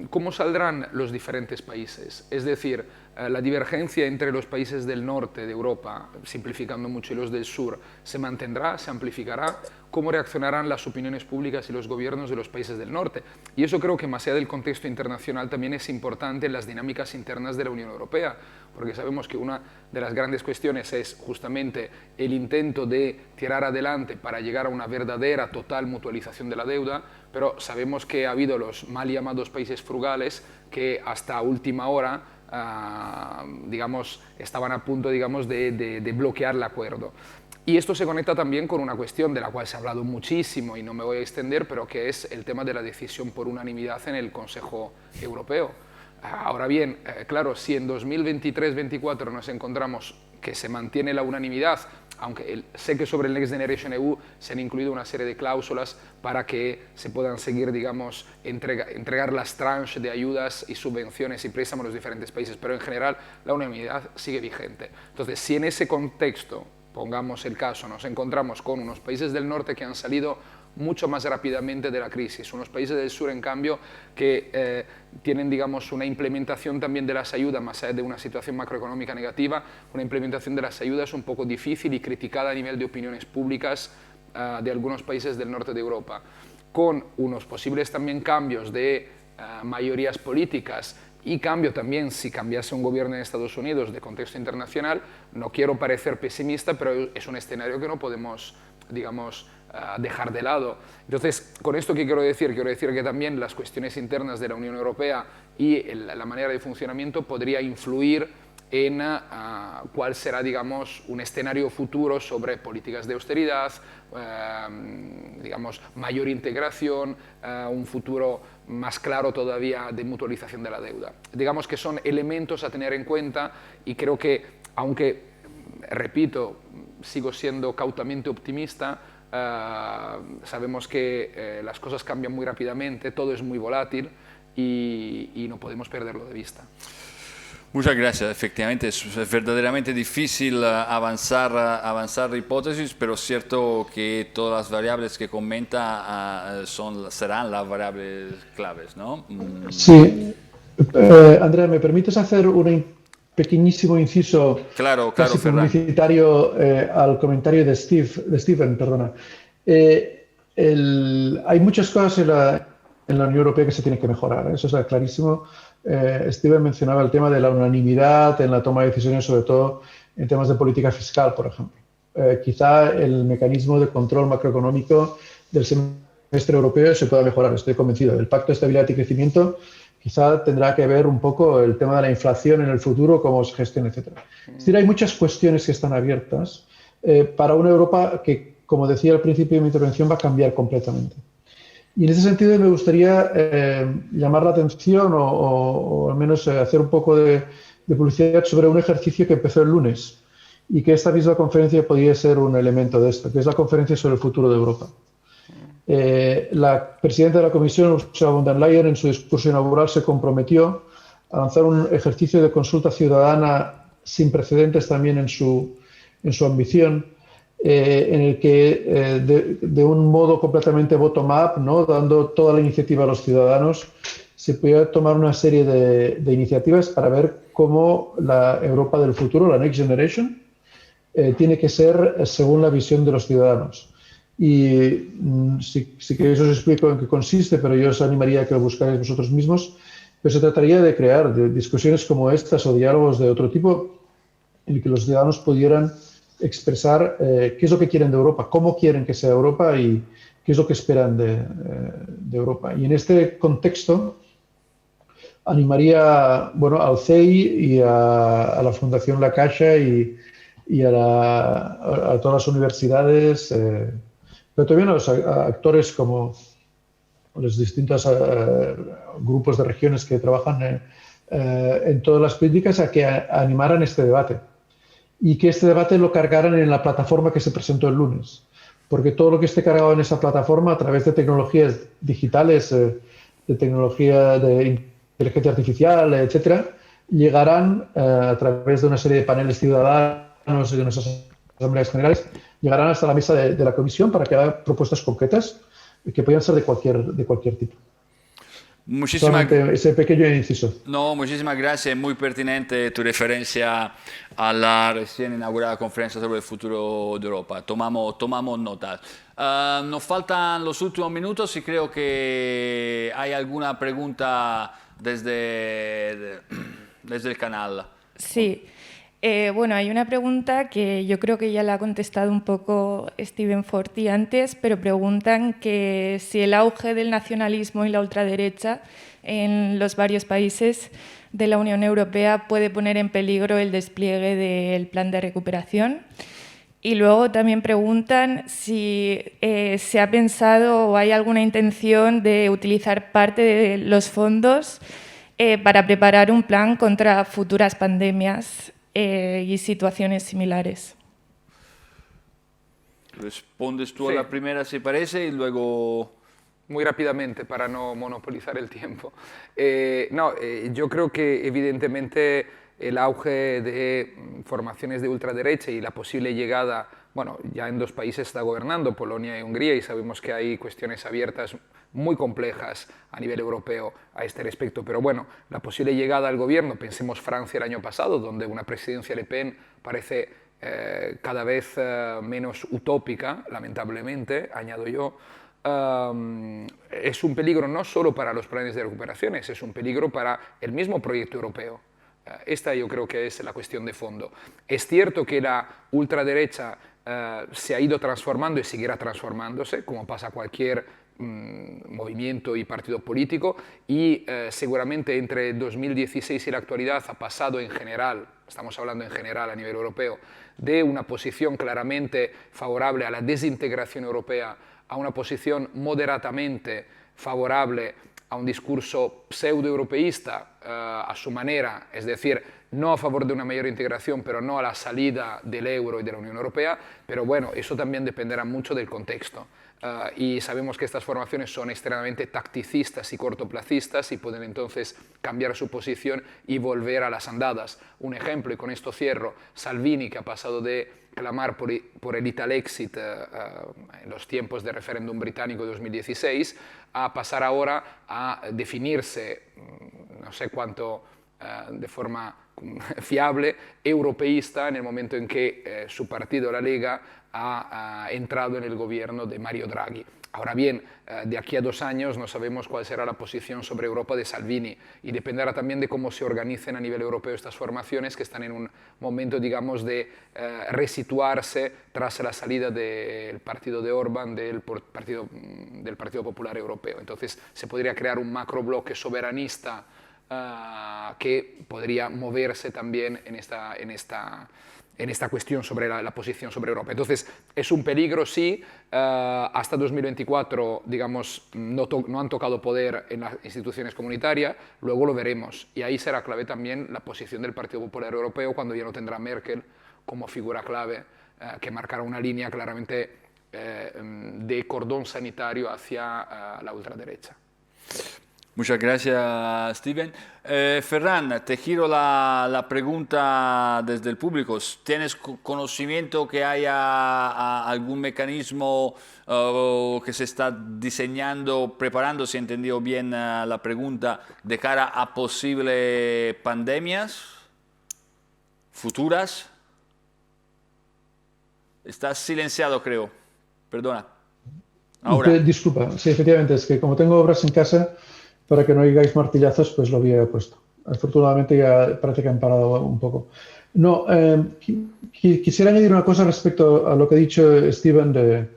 ¿cómo saldrán los diferentes países? Es decir, la divergencia entre los países del norte de Europa, simplificando mucho, y los del sur, ¿se mantendrá, se amplificará? ¿Cómo reaccionarán las opiniones públicas y los gobiernos de los países del norte? Y eso creo que más allá del contexto internacional también es importante en las dinámicas internas de la Unión Europea, porque sabemos que una de las grandes cuestiones es justamente el intento de tirar adelante para llegar a una verdadera total mutualización de la deuda, pero sabemos que ha habido los mal llamados países frugales que hasta última hora digamos, estaban a punto, digamos, de bloquear el acuerdo. Y esto se conecta también con una cuestión de la cual se ha hablado muchísimo y no me voy a extender, pero que es el tema de la decisión por unanimidad en el Consejo Europeo. Ahora bien, claro, si en 2023-24 nos encontramos que se mantiene la unanimidad, aunque sé que sobre el Next Generation EU se han incluido una serie de cláusulas para que se puedan seguir, digamos, entregar las tranches de ayudas y subvenciones y préstamos a los diferentes países, pero en general la unanimidad sigue vigente. Entonces, si en ese contexto, pongamos el caso, nos encontramos con unos países del norte que han salido mucho más rápidamente de la crisis, unos países del sur, en cambio, que tienen, digamos, una implementación también de las ayudas, más allá de una situación macroeconómica negativa, una implementación de las ayudas un poco difícil y criticada a nivel de opiniones públicas de algunos países del norte de Europa, con unos posibles también cambios de mayorías políticas y cambio también, si cambiase un gobierno en Estados Unidos de contexto internacional. No quiero parecer pesimista, pero es un escenario que no podemos, digamos, dejar de lado. Entonces, ¿con esto qué quiero decir? Quiero decir que también las cuestiones internas de la Unión Europea y la manera de funcionamiento podría influir en cuál será, digamos, un escenario futuro sobre políticas de austeridad, digamos, mayor integración, un futuro más claro todavía de mutualización de la deuda. Digamos que son elementos a tener en cuenta y creo que, aunque, repito, sigo siendo cautamente optimista, sabemos que las cosas cambian muy rápidamente, todo es muy volátil y no podemos perderlo de vista. Muchas gracias. Efectivamente es verdaderamente difícil avanzar hipótesis, pero es cierto que todas las variables que comenta serán las variables claves, ¿no? Sí. Andrea, ¿me permites hacer un pequeñísimo inciso claro, casi publicitario al comentario de Steven? Perdona. Hay muchas cosas en la Unión Europea que se tienen que mejorar, eso está clarísimo. Steven mencionaba el tema de la unanimidad en la toma de decisiones, sobre todo en temas de política fiscal, por ejemplo. Quizá el mecanismo de control macroeconómico del semestre europeo se pueda mejorar, estoy convencido. El Pacto de Estabilidad y Crecimiento quizá tendrá que ver un poco el tema de la inflación en el futuro, cómo se gestiona, etc. Es decir, hay muchas cuestiones que están abiertas para una Europa que, como decía al principio de mi intervención, va a cambiar completamente. Y en ese sentido me gustaría llamar la atención o al menos hacer un poco de publicidad sobre un ejercicio que empezó el lunes y que esta misma conferencia podría ser un elemento de esto, que es la conferencia sobre el futuro de Europa. La presidenta de la Comisión, Ursula von der Leyen, en su discurso inaugural se comprometió a lanzar un ejercicio de consulta ciudadana sin precedentes también en su ambición, en el que de un modo completamente bottom-up, ¿no? Dando toda la iniciativa a los ciudadanos, se pudiera tomar una serie de iniciativas para ver cómo la Europa del futuro, la Next Generation, tiene que ser según la visión de los ciudadanos. Y si queréis os explico en qué consiste, pero yo os animaría a que lo buscáis vosotros mismos. Pero se trataría de crear discusiones como estas o diálogos de otro tipo en que los ciudadanos pudieran expresar qué es lo que quieren de Europa, cómo quieren que sea Europa y qué es lo que esperan de Europa. Y en este contexto animaría, bueno, al CEI y a la Fundación La Caixa y a todas las universidades, pero también a los actores como los distintos grupos de regiones que trabajan en todas las políticas a que animaran este debate y que este debate lo cargaran en la plataforma que se presentó el lunes. Porque todo lo que esté cargado en esa plataforma a través de tecnologías digitales, de tecnología de inteligencia artificial, etcétera, llegarán a través de una serie de paneles ciudadanos y de nuestras asambleas generales, llegarán hasta la mesa de la comisión para que haga propuestas concretas que puedan ser de cualquier tipo. Solamente ese pequeño inciso. No, muchísimas gracias. Muy pertinente tu referencia a la recién inaugurada conferencia sobre el futuro de Europa. Tomamos nota. Nos faltan los últimos minutos y creo que hay alguna pregunta desde el canal. Sí. Bueno, hay una pregunta que yo creo que ya la ha contestado un poco Steven Forti antes, pero preguntan que si el auge del nacionalismo y la ultraderecha en los varios países de la Unión Europea puede poner en peligro el despliegue del plan de recuperación. Y luego también preguntan si se ha pensado o hay alguna intención de utilizar parte de los fondos para preparar un plan contra futuras pandemias y situaciones similares. Respondes tú a la primera, si parece, y luego... Muy rápidamente, para no monopolizar el tiempo. Yo creo que evidentemente el auge de formaciones de ultraderecha y la posible llegada, bueno, ya en 2 países está gobernando, Polonia y Hungría, y sabemos que hay cuestiones abiertas muy complejas a nivel europeo a este respecto, pero bueno, la posible llegada al gobierno, pensemos Francia el año pasado, donde una presidencia Le Pen parece cada vez menos utópica, lamentablemente, añado yo, es un peligro no solo para los planes de recuperación, es un peligro para el mismo proyecto europeo. Esta yo creo que es la cuestión de fondo. Es cierto que la ultraderecha se ha ido transformando y seguirá transformándose, como pasa cualquier movimiento y partido político, y seguramente entre 2016 y la actualidad ha pasado en general, estamos hablando en general a nivel europeo, de una posición claramente favorable a la desintegración europea a una posición moderadamente favorable a un discurso pseudo-europeísta a su manera, es decir, no a favor de una mayor integración, pero no a la salida del euro y de la Unión Europea, pero bueno, eso también dependerá mucho del contexto. Y sabemos que estas formaciones son extremadamente tacticistas y cortoplacistas y pueden entonces cambiar su posición y volver a las andadas. Un ejemplo, y con esto cierro, Salvini, que ha pasado de clamar por el Italexit en los tiempos del referéndum británico de 2016, a pasar ahora a definirse, no sé cuánto de forma fiable, europeísta en el momento en que su partido, la Lega, ha entrado en el gobierno de Mario Draghi. Ahora bien, de aquí a 2 años no sabemos cuál será la posición sobre Europa de Salvini y dependerá también de cómo se organicen a nivel europeo estas formaciones que están en un momento, digamos, de resituarse tras la salida del partido de Orbán del Partido Popular Europeo. Entonces se podría crear un macrobloque soberanista que podría moverse también en esta cuestión sobre la posición sobre Europa. Entonces, es un peligro, sí. Hasta 2024, digamos, no han tocado poder en las instituciones comunitarias, luego lo veremos. Y ahí será clave también la posición del Partido Popular Europeo cuando ya no tendrá Merkel como figura clave, que marcará una línea claramente de cordón sanitario hacia la ultraderecha. Muchas gracias, Steven. Ferran, te giro la pregunta desde el público. ¿Tienes conocimiento que haya algún mecanismo que se está diseñando, preparando, si he entendido bien la pregunta, de cara a posibles pandemias futuras? Estás silenciado, creo. Perdona. Ahora. Disculpa, sí, efectivamente, es que como tengo obras en casa, para que no oigáis martillazos, pues lo había puesto. Afortunadamente ya parece que han parado un poco. No, quisiera añadir una cosa respecto a lo que ha dicho Steven de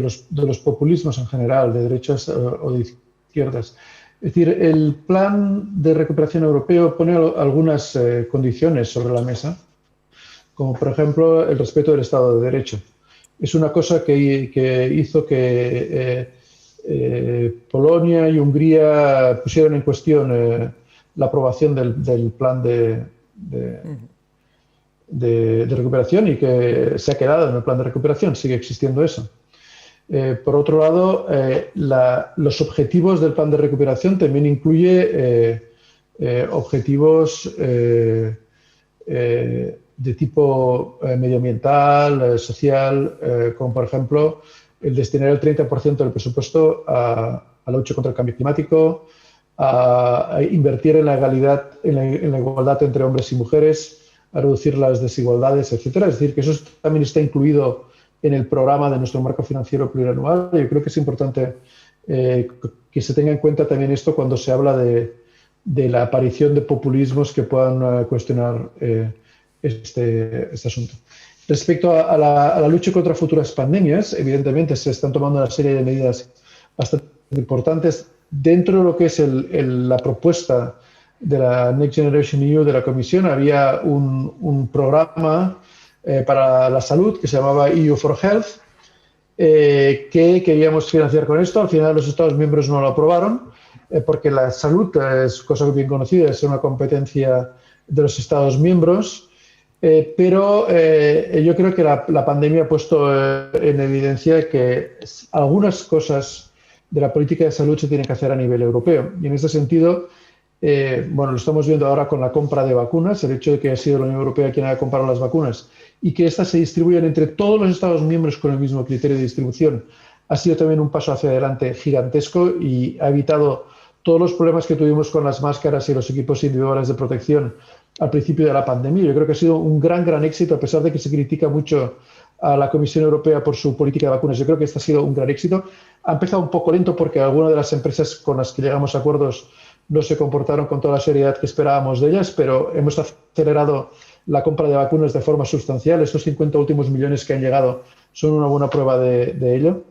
los populismos en general, de derechas o de izquierdas. Es decir, el plan de recuperación europeo pone algunas condiciones sobre la mesa, como por ejemplo el respeto del Estado de Derecho. Es una cosa que hizo que Polonia y Hungría pusieron en cuestión la aprobación del plan de recuperación y que se ha quedado en el plan de recuperación, sigue existiendo eso. Por otro lado, los objetivos del plan de recuperación también incluye objetivos de tipo medioambiental, social, como por ejemplo el destinar el 30% del presupuesto a la lucha contra el cambio climático, a invertir en la igualdad entre hombres y mujeres, a reducir las desigualdades, etcétera. Es decir, que eso también está incluido en el programa de nuestro marco financiero plurianual. Yo creo que es importante que se tenga en cuenta también esto cuando se habla de la aparición de populismos que puedan cuestionar este asunto. Respecto a la lucha contra futuras pandemias, evidentemente se están tomando una serie de medidas bastante importantes. Dentro de lo que es la propuesta de la Next Generation EU de la Comisión, había un programa para la salud que se llamaba EU for Health, que queríamos financiar con esto. Al final los Estados miembros no lo aprobaron, porque la salud es cosa bien conocida, es una competencia de los Estados miembros. Pero yo creo que la pandemia ha puesto en evidencia que algunas cosas de la política de salud se tienen que hacer a nivel europeo. Y en ese sentido, bueno, lo estamos viendo ahora con la compra de vacunas, el hecho de que ha sido la Unión Europea quien ha comprado las vacunas y que éstas se distribuyan entre todos los Estados miembros con el mismo criterio de distribución, ha sido también un paso hacia adelante gigantesco y ha evitado todos los problemas que tuvimos con las máscaras y los equipos individuales de protección al principio de la pandemia. Yo creo que ha sido un gran éxito, a pesar de que se critica mucho a la Comisión Europea por su política de vacunas. Yo creo que este ha sido un gran éxito. Ha empezado un poco lento porque algunas de las empresas con las que llegamos a acuerdos no se comportaron con toda la seriedad que esperábamos de ellas, pero hemos acelerado la compra de vacunas de forma sustancial. Estos 50 últimos millones que han llegado son una buena prueba de ello.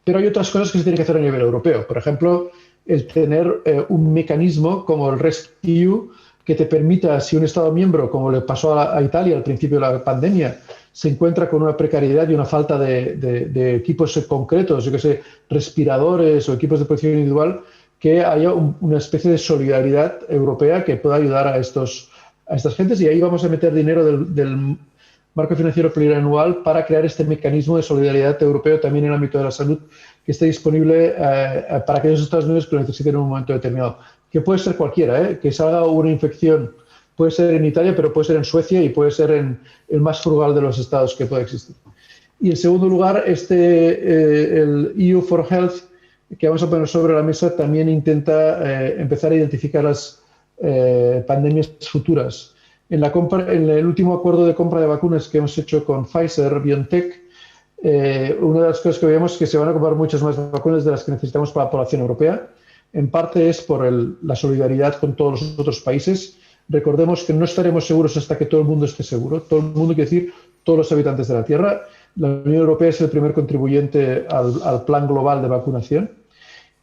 Pero hay otras cosas que se tienen que hacer a nivel europeo. Por ejemplo, el tener un mecanismo como el RescEU que te permita, si un Estado miembro, como le pasó a Italia al principio de la pandemia, se encuentra con una precariedad y una falta de equipos concretos, yo que sé, respiradores o equipos de protección individual, que haya una especie de solidaridad europea que pueda ayudar a estas gentes. Y ahí vamos a meter dinero del marco financiero plurianual para crear este mecanismo de solidaridad europeo también en el ámbito de la salud, que esté disponible para aquellos Estados miembros que lo necesiten en un momento determinado. Que puede ser cualquiera, que salga una infección, puede ser en Italia, pero puede ser en Suecia y puede ser en el más frugal de los estados que pueda existir. Y en segundo lugar, el EU for Health, que vamos a poner sobre la mesa, también intenta empezar a identificar las pandemias futuras. En el último acuerdo de compra de vacunas que hemos hecho con Pfizer, BioNTech, una de las cosas que veíamos es que se van a comprar muchas más vacunas de las que necesitamos para la población europea. En parte es por la solidaridad con todos los otros países. Recordemos que no estaremos seguros hasta que todo el mundo esté seguro. Todo el mundo quiere decir todos los habitantes de la Tierra. La Unión Europea es el primer contribuyente al plan global de vacunación.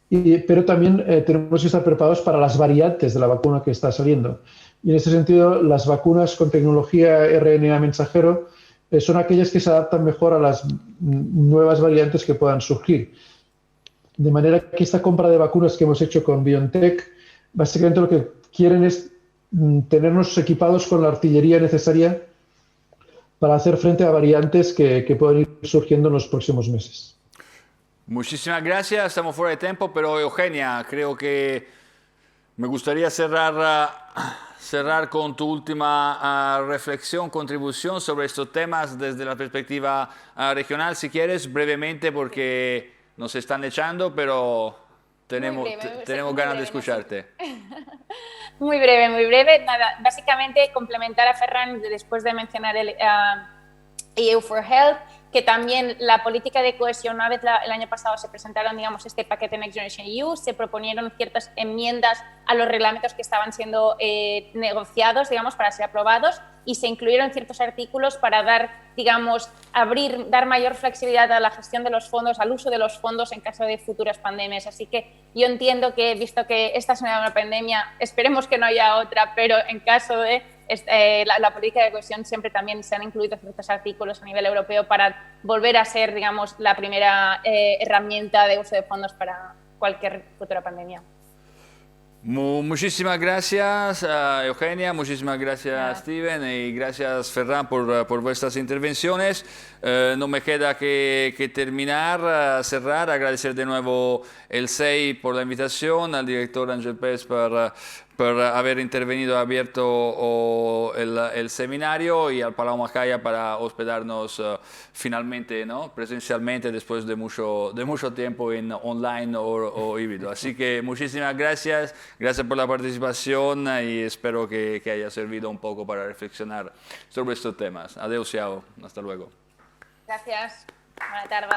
Pero también tenemos que estar preparados para las variantes de la vacuna que está saliendo. Y en ese sentido, las vacunas con tecnología RNA mensajero son aquellas que se adaptan mejor a las nuevas variantes que puedan surgir. De manera que esta compra de vacunas que hemos hecho con BioNTech, básicamente lo que quieren es tenernos equipados con la artillería necesaria para hacer frente a variantes que puedan ir surgiendo en los próximos meses. Muchísimas gracias, estamos fuera de tiempo, pero Eugenia, creo que me gustaría cerrar con tu última reflexión, contribución sobre estos temas desde la perspectiva regional, si quieres, brevemente, porque nos están echando, pero tenemos ganas de escucharte. Muy breve, muy breve. Nada, básicamente complementar a Ferran después de mencionar el EU for Health, que también la política de cohesión, una vez el año pasado se presentaron, digamos, este paquete Next Generation EU, se proponieron ciertas enmiendas a los reglamentos que estaban siendo negociados, digamos, para ser aprobados, y se incluyeron ciertos artículos para dar, digamos, dar mayor flexibilidad a la gestión de los fondos, al uso de los fondos en caso de futuras pandemias. Así que yo entiendo que, visto que esta es una pandemia, esperemos que no haya otra, pero en caso de la política de cohesión siempre también se han incluido ciertos artículos a nivel europeo para volver a ser, digamos, la primera herramienta de uso de fondos para cualquier futura pandemia. Muchísimas gracias, Eugenia, muchísimas gracias, Steven, y gracias, Ferran, por vuestras intervenciones. No me queda que terminar, cerrar, agradecer de nuevo el SEI por la invitación, al director Ángel Pérez por haber intervenido, abierto el seminario, y al Palau Macaya para hospedarnos finalmente, ¿no?, presencialmente después de mucho tiempo en online o híbrido. Así que muchísimas gracias por la participación, y espero que haya servido un poco para reflexionar sobre estos temas. Adiós, chao, hasta luego. Gracias, buena tarde.